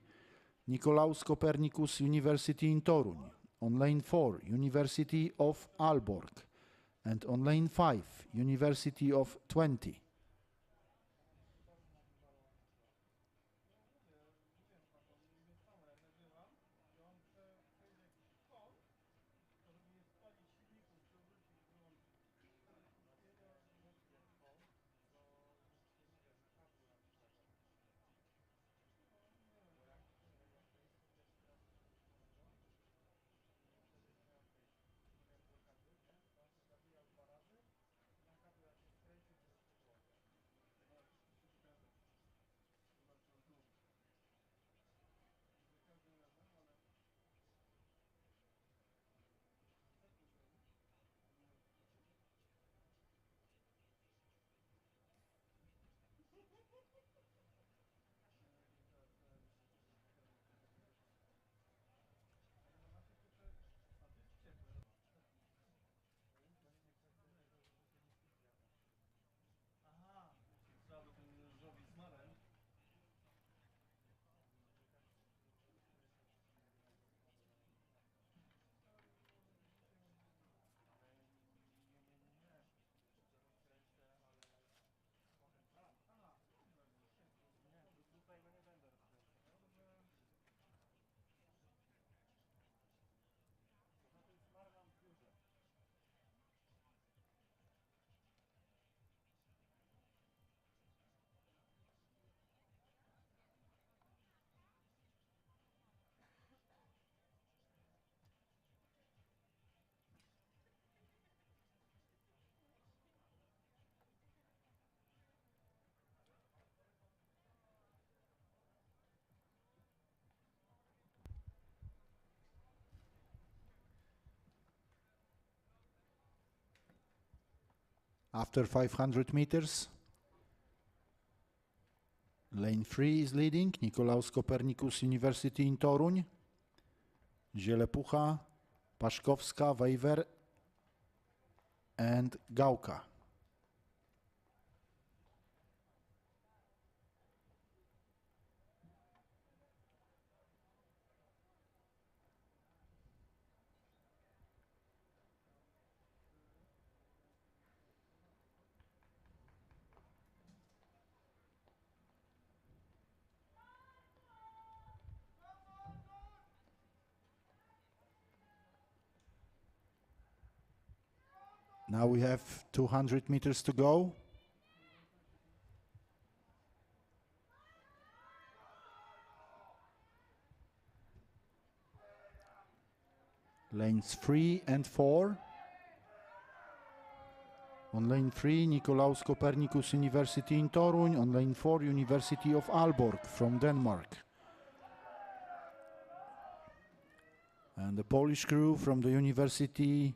Nicolaus Copernicus University in Toruń. On lane 4, University of Aalborg. And on lane 5, University of Twente. after 500 meters. Lane 3 is leading, Nikolaus Copernicus University in Toruń, Zielepucha, Paszkowska, Wejwer and Gałka. Now we have 200 meters to go. Lanes 3 and 4. On lane 3, Nikolaus Copernicus University in Toruń. On lane 4, University of Aalborg from Denmark. And the Polish crew from the University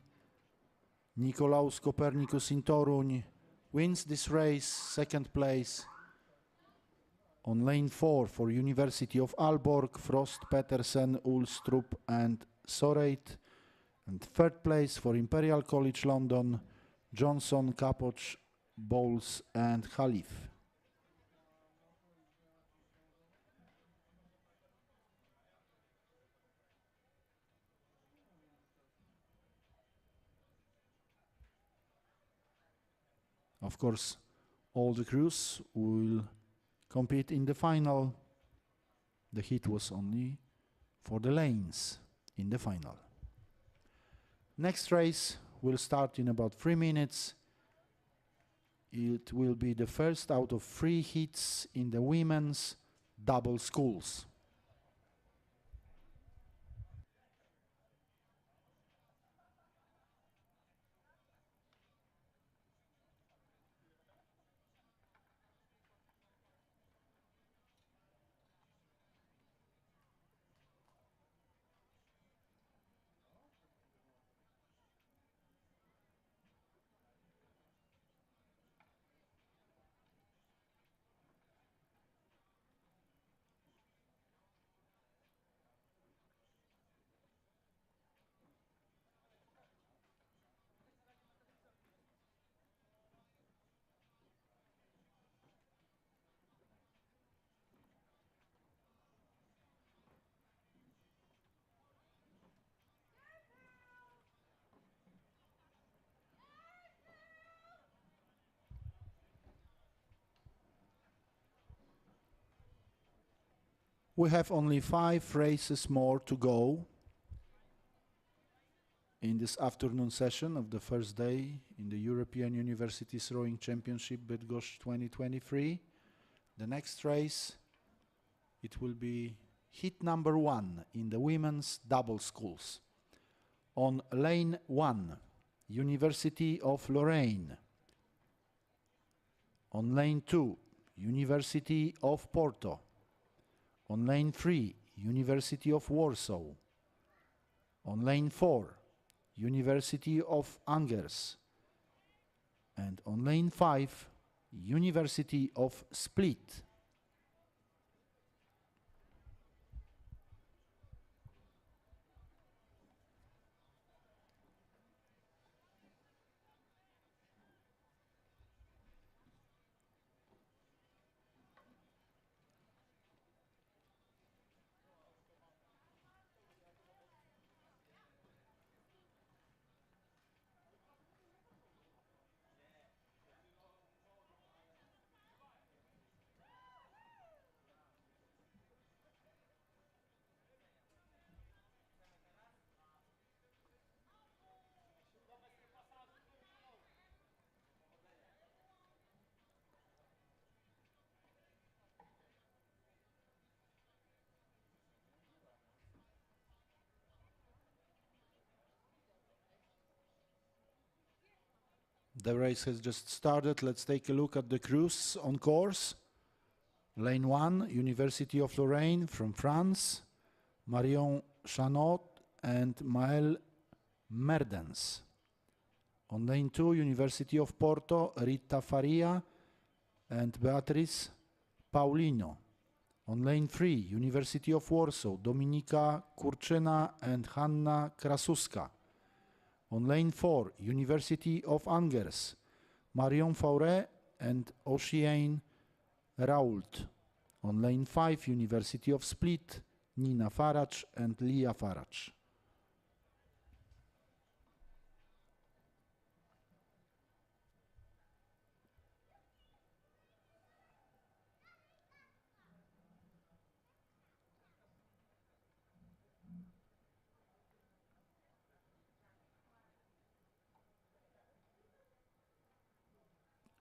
Nikolaus Copernicus in Toruń wins this race, second place. On lane 4 for University of Aalborg, Frost, Petersen, Ulstrup and Soreit. And third place for Imperial College London, Johnson, Kapoc, Bowles and Khalif. Of course, all the crews will compete in the final. The heat was only for the lanes in the final. Next race will start in about 3 minutes. It will be the first out of 3 heats in the women's double sculls. We have only 5 races more to go in this afternoon session of the first day in the European Universities Rowing Championship Bydgoszcz 2023. The next race, it will be heat number 1 in the women's double sculls. On lane 1, University of Lorraine. On lane 2, University of Porto. On lane 3, University of Warsaw. On lane 4, University of Angers. And on lane 5, University of Split. The race has just started. Let's take a look at the crews on course. Lane 1, University of Lorraine from France, Marion Chanot and Maëlle Merdens. On lane 2, University of Porto, Rita Faria and Beatriz Paulino. On lane 3, University of Warsaw, Dominika Kurczyna and Hanna Krasuska. On lane 4, University of Angers, Marion Faure and Oceane Raoult. On lane 5, University of Split, Nina Farage and Lia Farage.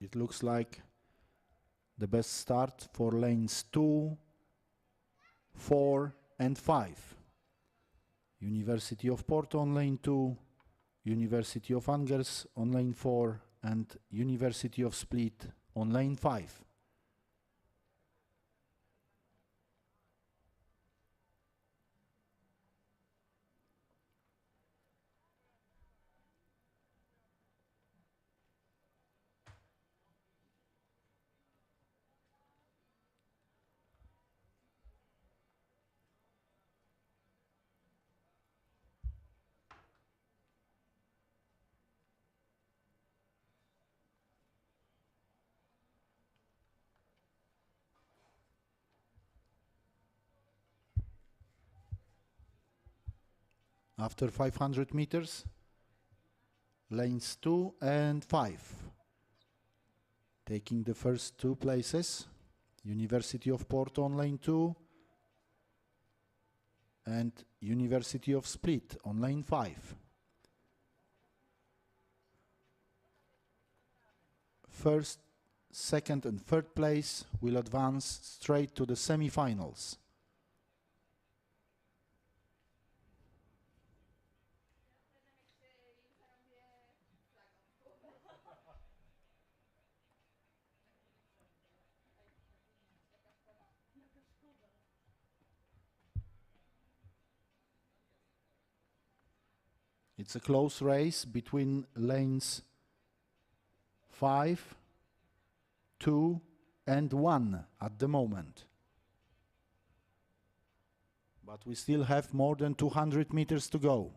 It looks like the best start for lanes 2, 4 and 5. University of Porto on lane 2, University of Angers on lane 4 and University of Split on lane 5. After 500 meters, lanes 2 and 5. Taking the first 2 places, University of Porto on lane 2 and University of Split on lane 5. First, second and third place will advance straight to the semi-finals. It's a close race between lanes 5, 2 and 1 at the moment. But we still have more than 200 meters to go.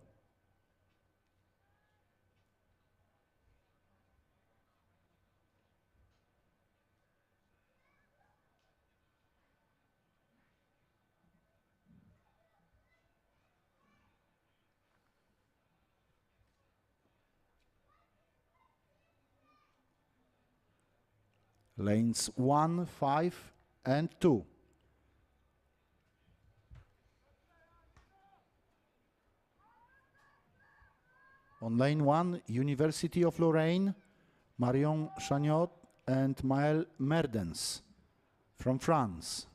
Lanes 1, 5 and 2. On lane 1, University of Lorraine, Marion Chagnot and Maëlle Merdens from France.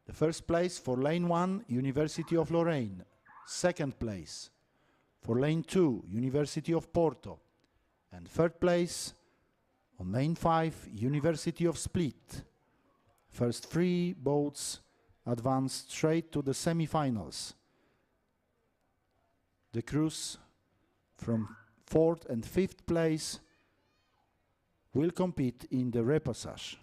The first place for lane 1, University of Lorraine. Second place for lane 2, University of Porto. And third place on lane 5, University of Split. First 3 boats advanced straight to the semi-finals. The crews from 4th and 5th place will compete in the repassage.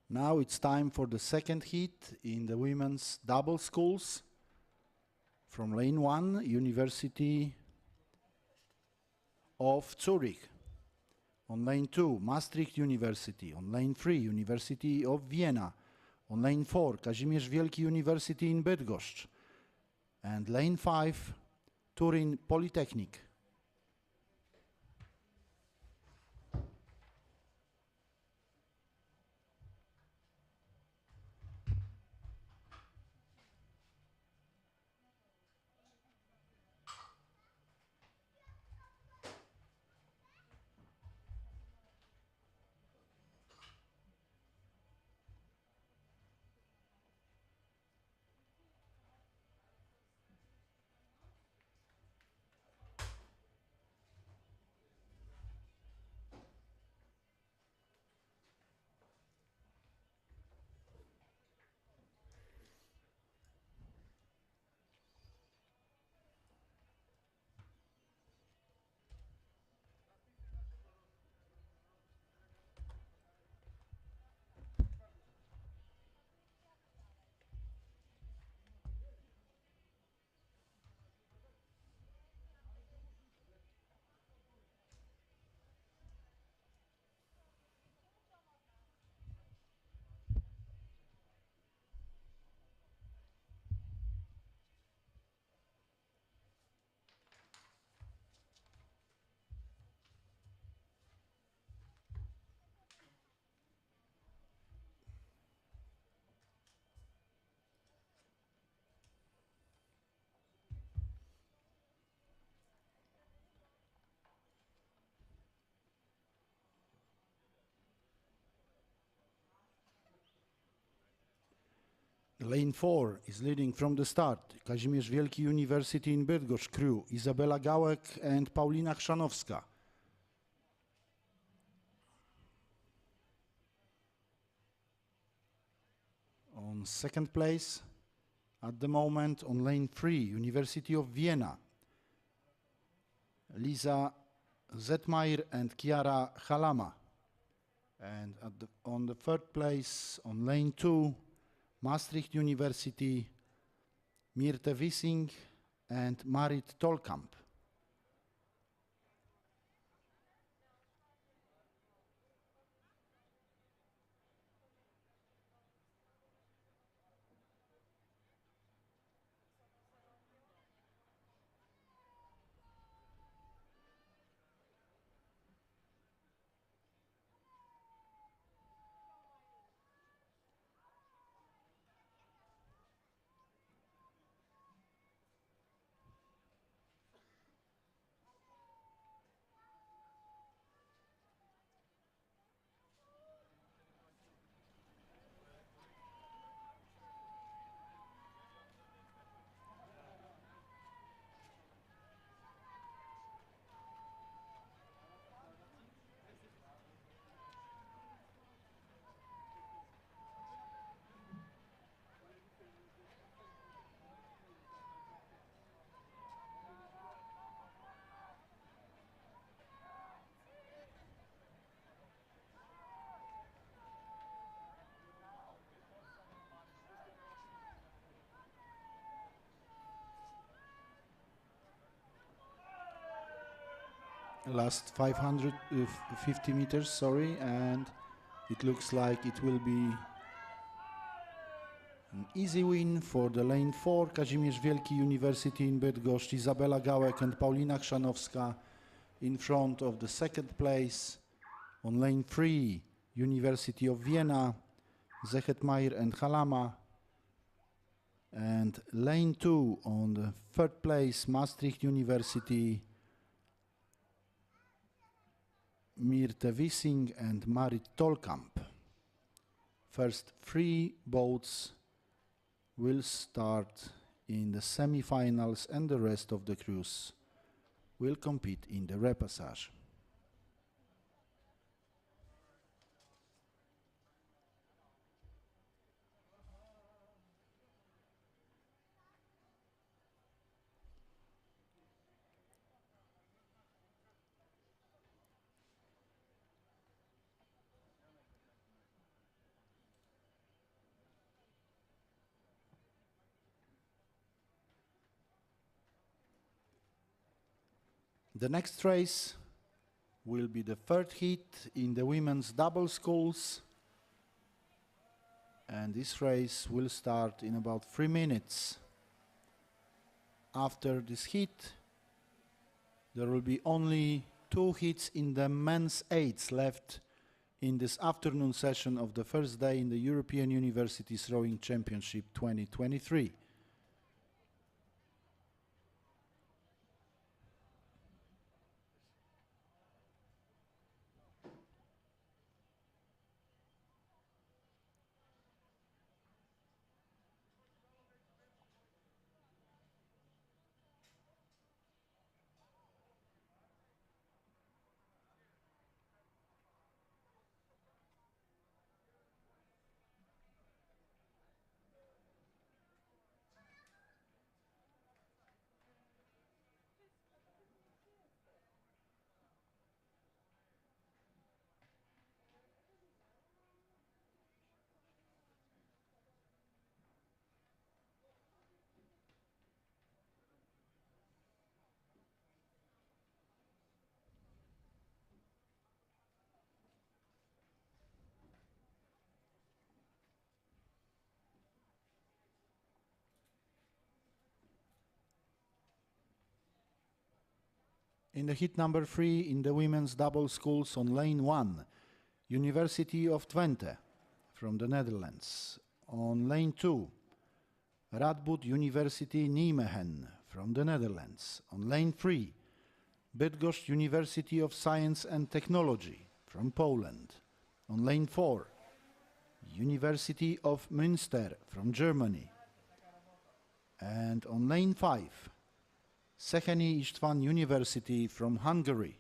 Now it's time for the second heat in the women's double schools. From lane 1, University of Zurich. On lane 2, Maastricht University. On lane 3, University of Vienna. On lane 4, Kazimierz Wielki University in Bydgoszcz. And lane 5, Turin Polytechnic. Lane 4 is leading from the start. Kazimierz Wielki University in Bydgoszcz crew, Izabela Gałek and Paulina Chrzanowska. On second place, at the moment, on lane 3, University of Vienna, Lisa Zetmaier and Chiara Halama. And on the third place, on lane 2, Maastricht University, Mirte Wissing and Marit Tolkamp. Last 550 meters, sorry, and it looks like it will be an easy win for the lane 4, Kazimierz Wielki University in Bydgoszcz, Izabela Gałek and Paulina Chrzanowska in front of the second place. On lane 3, University of Vienna, Zetmaier and Halama. And lane 2, on the third place, Maastricht University, Mirte Wissing and Marit Tolkamp. First 3 boats will start in the semi-finals and the rest of the crews will compete in the repassage. The next race will be the third heat in the women's double sculls, and this race will start in about 3 minutes. After this heat, there will be only 2 heats in the men's eights left in this afternoon session of the first day in the European Universities Rowing Championship 2023. In the heat number 3 in the women's double sculls on lane 1, University of Twente from the Netherlands. On lane 2, Radboud University Nijmegen from the Netherlands. On lane 3, Bydgoszcz University of Science and Technology from Poland. On lane 4, University of Münster from Germany. And on lane 5, Széchenyi István University from Hungary.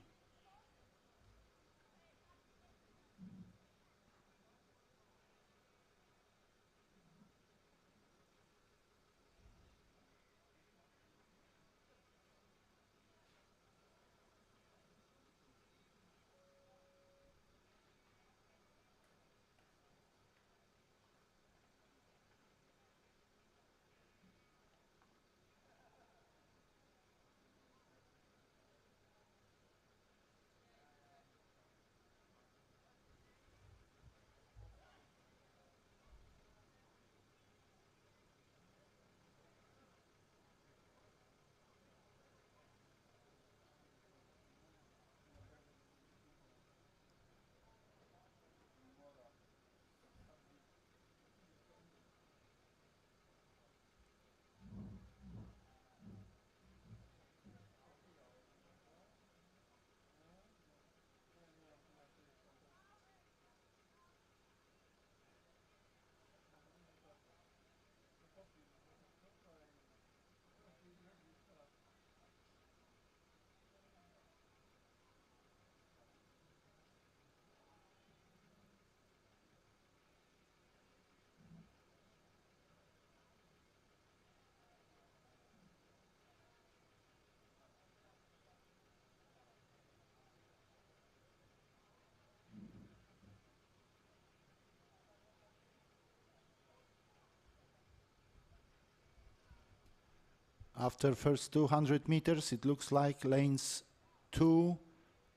After first 200 meters, it looks like lanes 2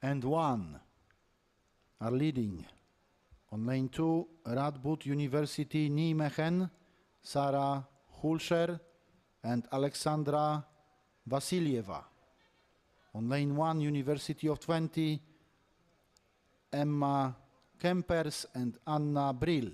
and 1 are leading. On lane 2, Radboud University Nijmegen, Sarah Hulscher and Alexandra Vasilieva. On lane 1, University of Twente, Emma Kempers and Anna Brill.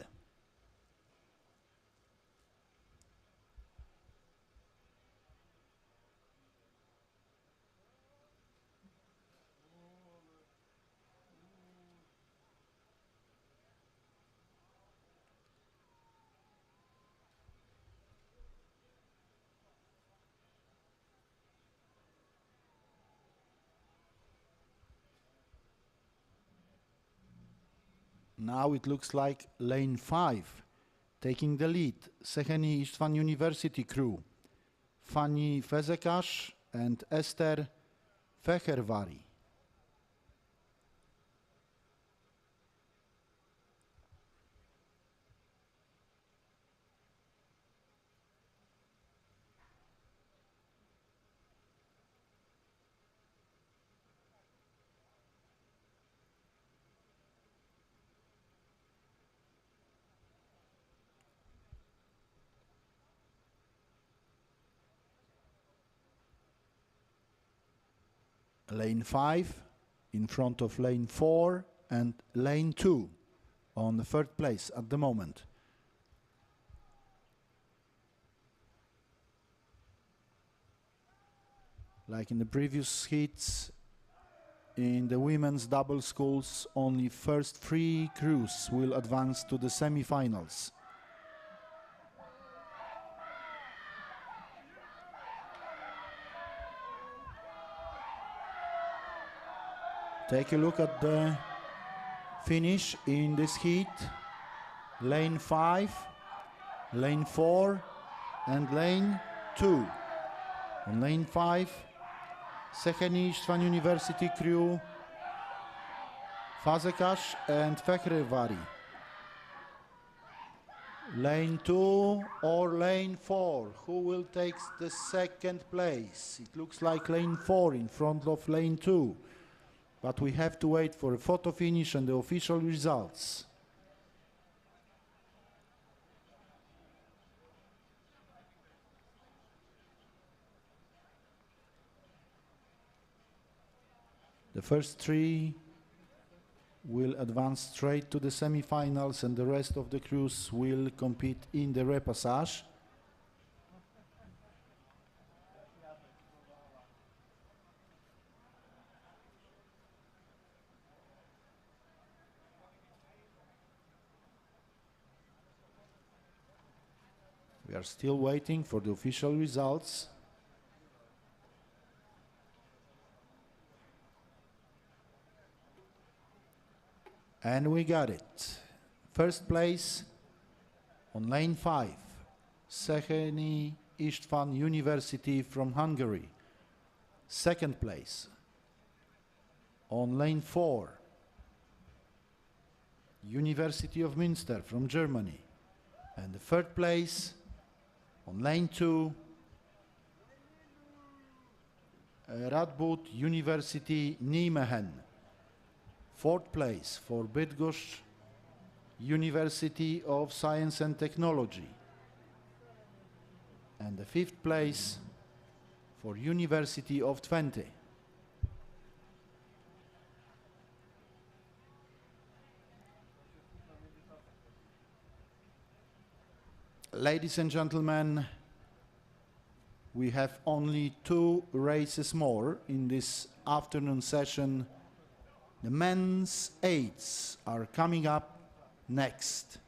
Now it looks like lane 5 taking the lead. Széchenyi István University crew, Fanny Fezekas and Esther Fehervari. lane 5 in front of lane 4 and lane 2 on the third place at the moment. Like in the previous heats, in the women's double sculls, only first 3 crews will advance to the semi-finals. Take a look at the finish in this heat. Lane 5, lane 4 and lane 2. On lane 5, Széchenyi István University crew, Fazekas and Fehérvári. Lane 2 or lane 4, who will take the second place? It looks like lane 4 in front of lane 2. But we have to wait for a photo finish and the official results. The first 3 will advance straight to the semi-finals and the rest of the crews will compete in the repassage. We are still waiting for the official results. And we got it. First place on lane 5, Széchenyi István University from Hungary. Second place on lane 4, University of Münster from Germany. And the third place on lane 2, Radboud University Nijmegen. Fourth place for Bydgoszcz University of Science and Technology. And the fifth place for University of Twente. Ladies and gentlemen, we have only 2 races more in this afternoon session. The men's 8s are coming up next.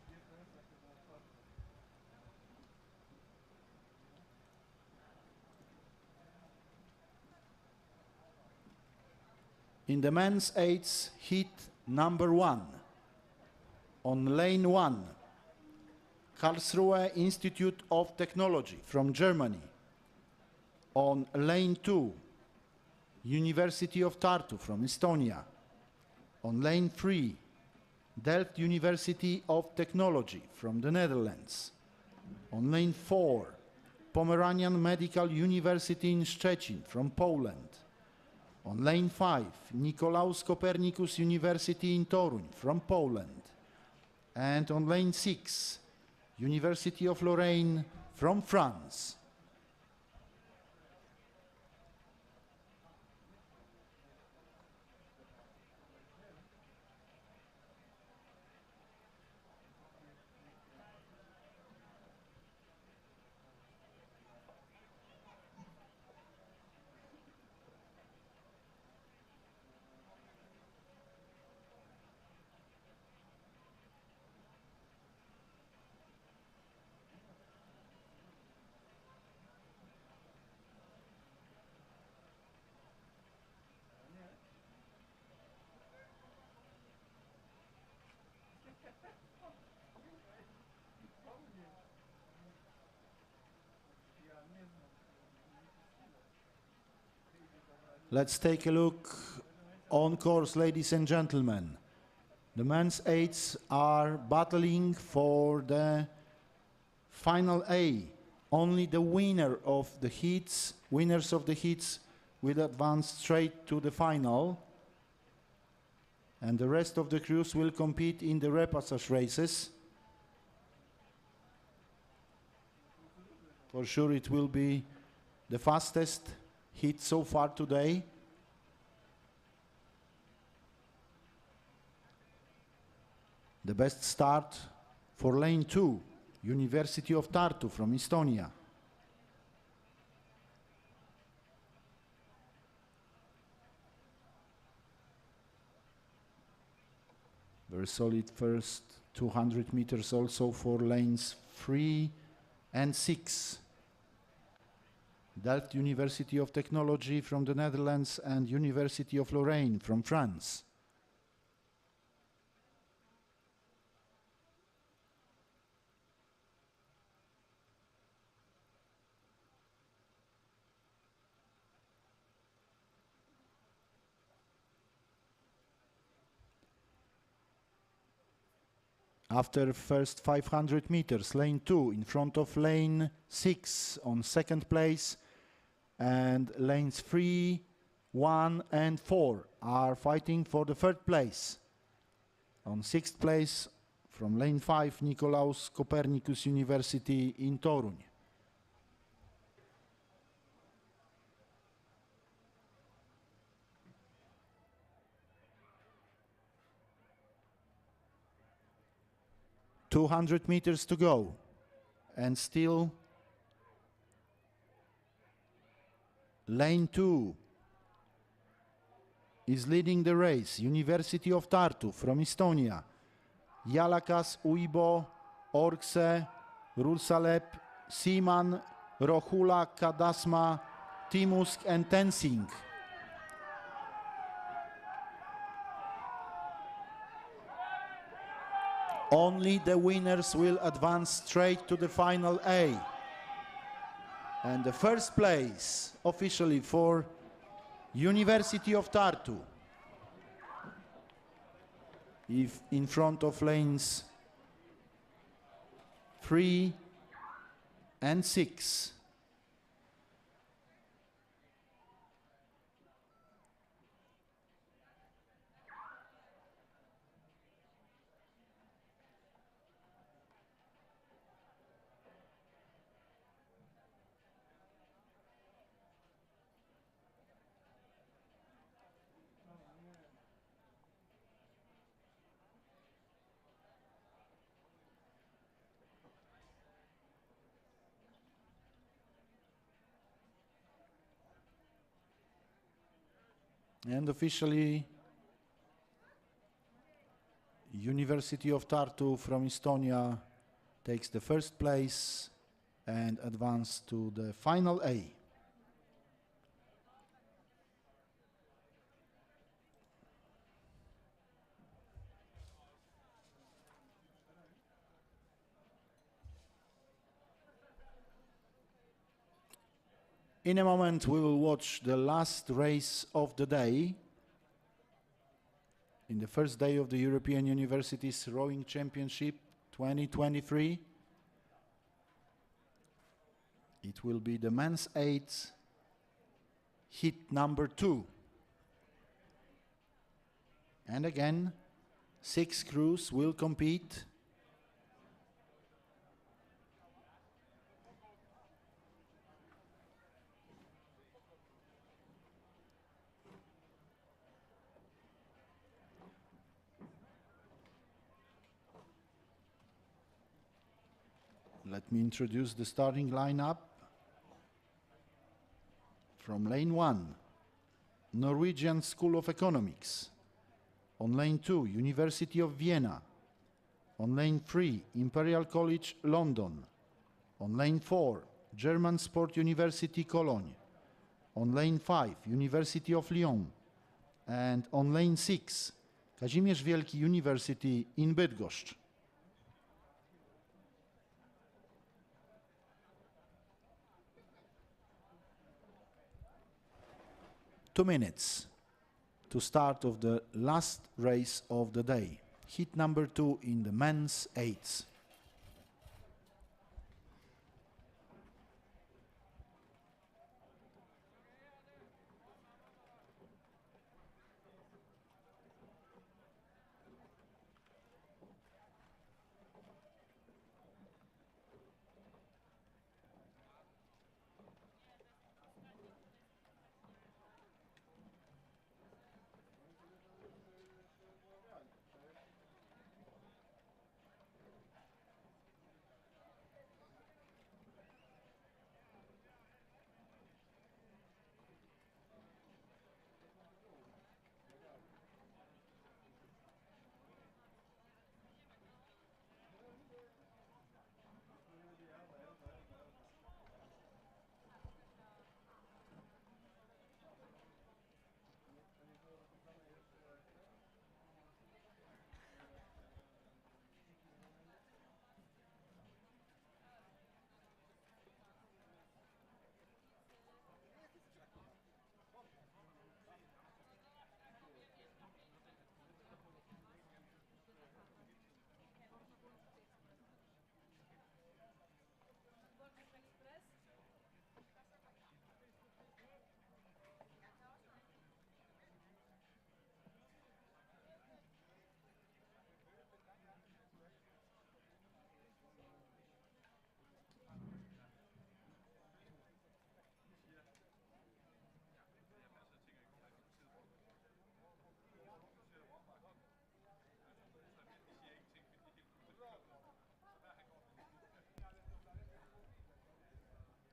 In the men's 8s, heat number 1. On lane 1, Karlsruhe Institute of Technology from Germany. On lane 2, University of Tartu from Estonia. On lane 3, Delft University of Technology from the Netherlands. On lane 4, Pomeranian Medical University in Szczecin from Poland. On lane 5, Nicolaus Copernicus University in Toruń from Poland. And on lane 6, University of Lorraine from France. Let's take a look on course, ladies and gentlemen. The men's 8s are battling for the final A. Only the winners of the heats will advance straight to the final. And the rest of the crews will compete in the repassage races. For sure it will be the fastest heat so far today. The best start for lane 2, University of Tartu from Estonia. Very solid first 200 meters also for lanes 3 and 6. Delft University of Technology from the Netherlands and University of Lorraine from France. After first 500 meters, lane 2 in front of lane 6 on second place, and lanes 3, 1 and 4 are fighting for the third place. On sixth place from lane 5, Nicolaus Copernicus University in Toruń. "200 meters to go, and still lane 2 is leading the race. University of Tartu from Estonia. Jalakas, Uibo, Orkse, Rusalep, Siman, Rohula, Kadasma, Timusk and Tensing. Only the winners will advance straight to the final A. And the first place officially for University of Tartu, if in front of lanes 3 and 6. And officially, University of Tartu from Estonia takes the first place and advances to the final A. In a moment, we will watch the last race of the day. In the first day of the European Universities Rowing Championship 2023. It will be the men's 8 heat number 2. And again, 6 crews will compete. Let me introduce the starting lineup. From lane 1, Norwegian School of Economics. On lane 2, University of Vienna. On lane 3, Imperial College London. On lane 4, German Sport University Cologne. On lane 5, University of Lyon. And on lane 6, Kazimierz Wielki University in Bydgoszcz. Two minutes to start of the last race of the day. Heat number 2 in the men's 8s.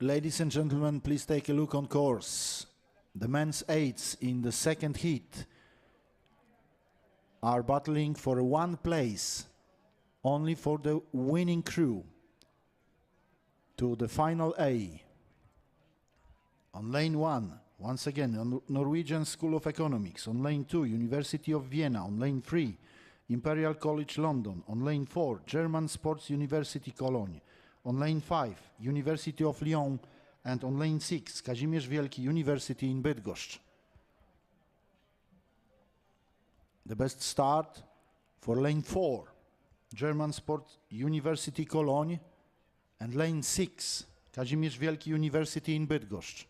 Ladies and gentlemen, please take a look on course. The men's eights in the second heat are battling for one place, only for the winning crew to the final A. On lane 1, once again, Norwegian School of Economics. On lane 2, University of Vienna. On lane 3, Imperial College London. On lane 4, German Sports University Cologne. On lane 5, University of Lyon. And on lane 6, Kazimierz Wielki University in Bydgoszcz. The best start for lane 4, German Sports University Cologne, and lane 6, Kazimierz Wielki University in Bydgoszcz.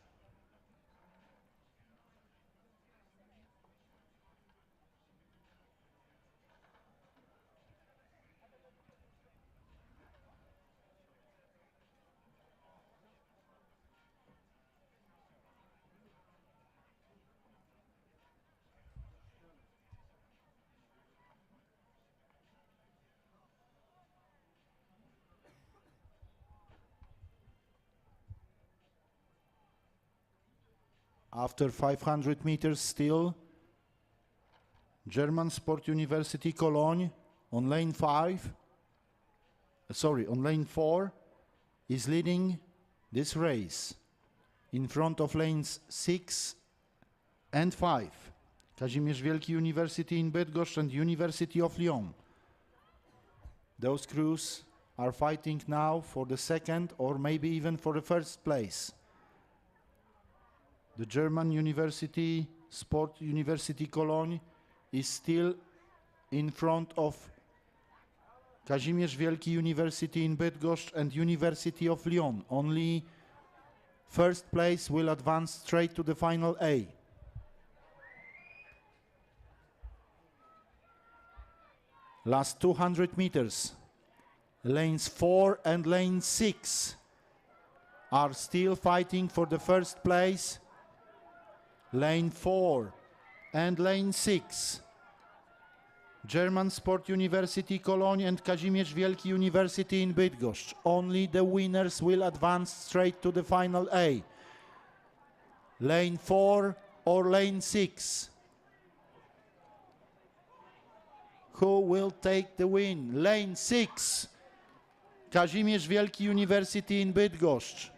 After 500 meters still, German Sport University Cologne on lane 4 is leading this race in front of lanes 6 and 5. Kazimierz Wielki University in Bydgoszcz and University of Lyon. Those crews are fighting now for the second or maybe even for the first place. The German University, Sport University Cologne, is still in front of Kazimierz Wielki University in Bydgoszcz and University of Lyon. Only first place will advance straight to the final A. Last 200 meters. Lanes 4 and lane 6 are still fighting for the first place. Lane 4 and lane 6, German Sport University Cologne and Kazimierz Wielki University in Bydgoszcz. Only the winners will advance straight to the final A. Lane 4 or lane 6. Who will take the win? Lane 6, Kazimierz Wielki University in Bydgoszcz.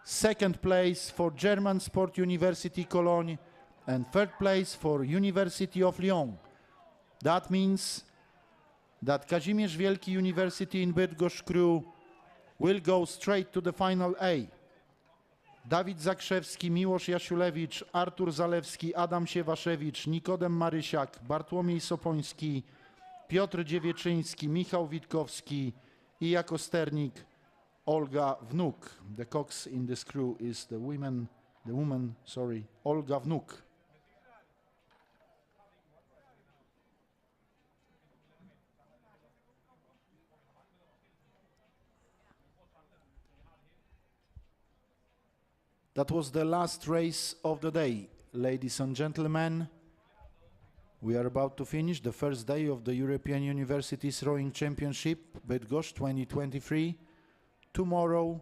Second place for German Sport University Cologne and third place for University of Lyon. That means that Kazimierz Wielki University in Bydgoszcz crew will go straight to the final A. Dawid Zakrzewski, Miłosz Jasiulewicz, Artur Zalewski, Adam Siewaszewicz, Nikodem Marysiak, Bartłomiej Sopoński, Piotr Dziewieczyński, Michał Witkowski i jako sternik Olga Wnuk. The cox in this crew is the woman, Olga Wnuk. That was the last race of the day, ladies and gentlemen. We are about to finish the first day of the European Universities Rowing Championship, Bydgoszcz 2023. Tomorrow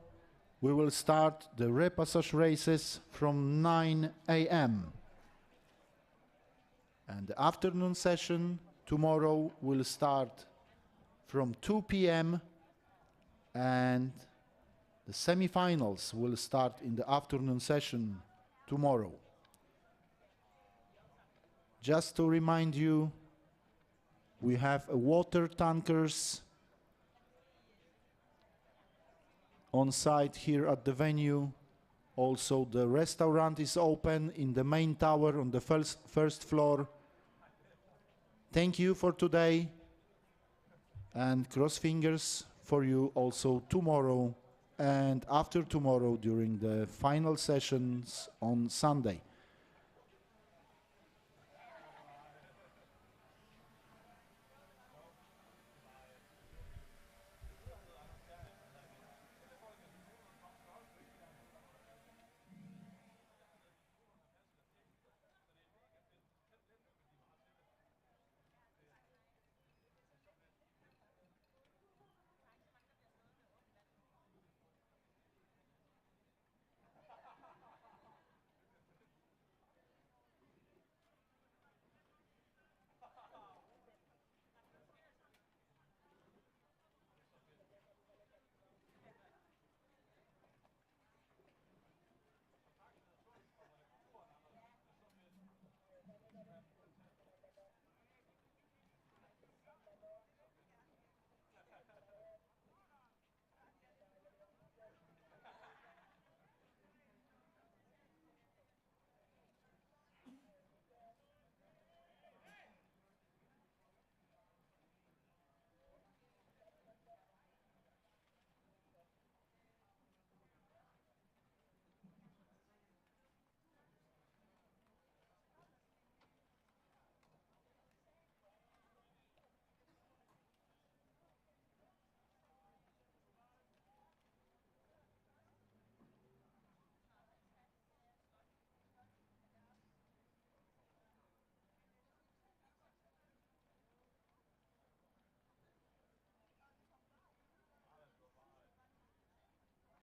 we will start the repassage races from 9 a.m. And the afternoon session tomorrow will start from 2 p.m. and the semi-finals will start in the afternoon session tomorrow. Just to remind you, we have water tankers on site here at the venue. Also, the restaurant is open in the main tower on the first floor. Thank you for today, and cross fingers for you also tomorrow and after tomorrow during the final sessions on Sunday.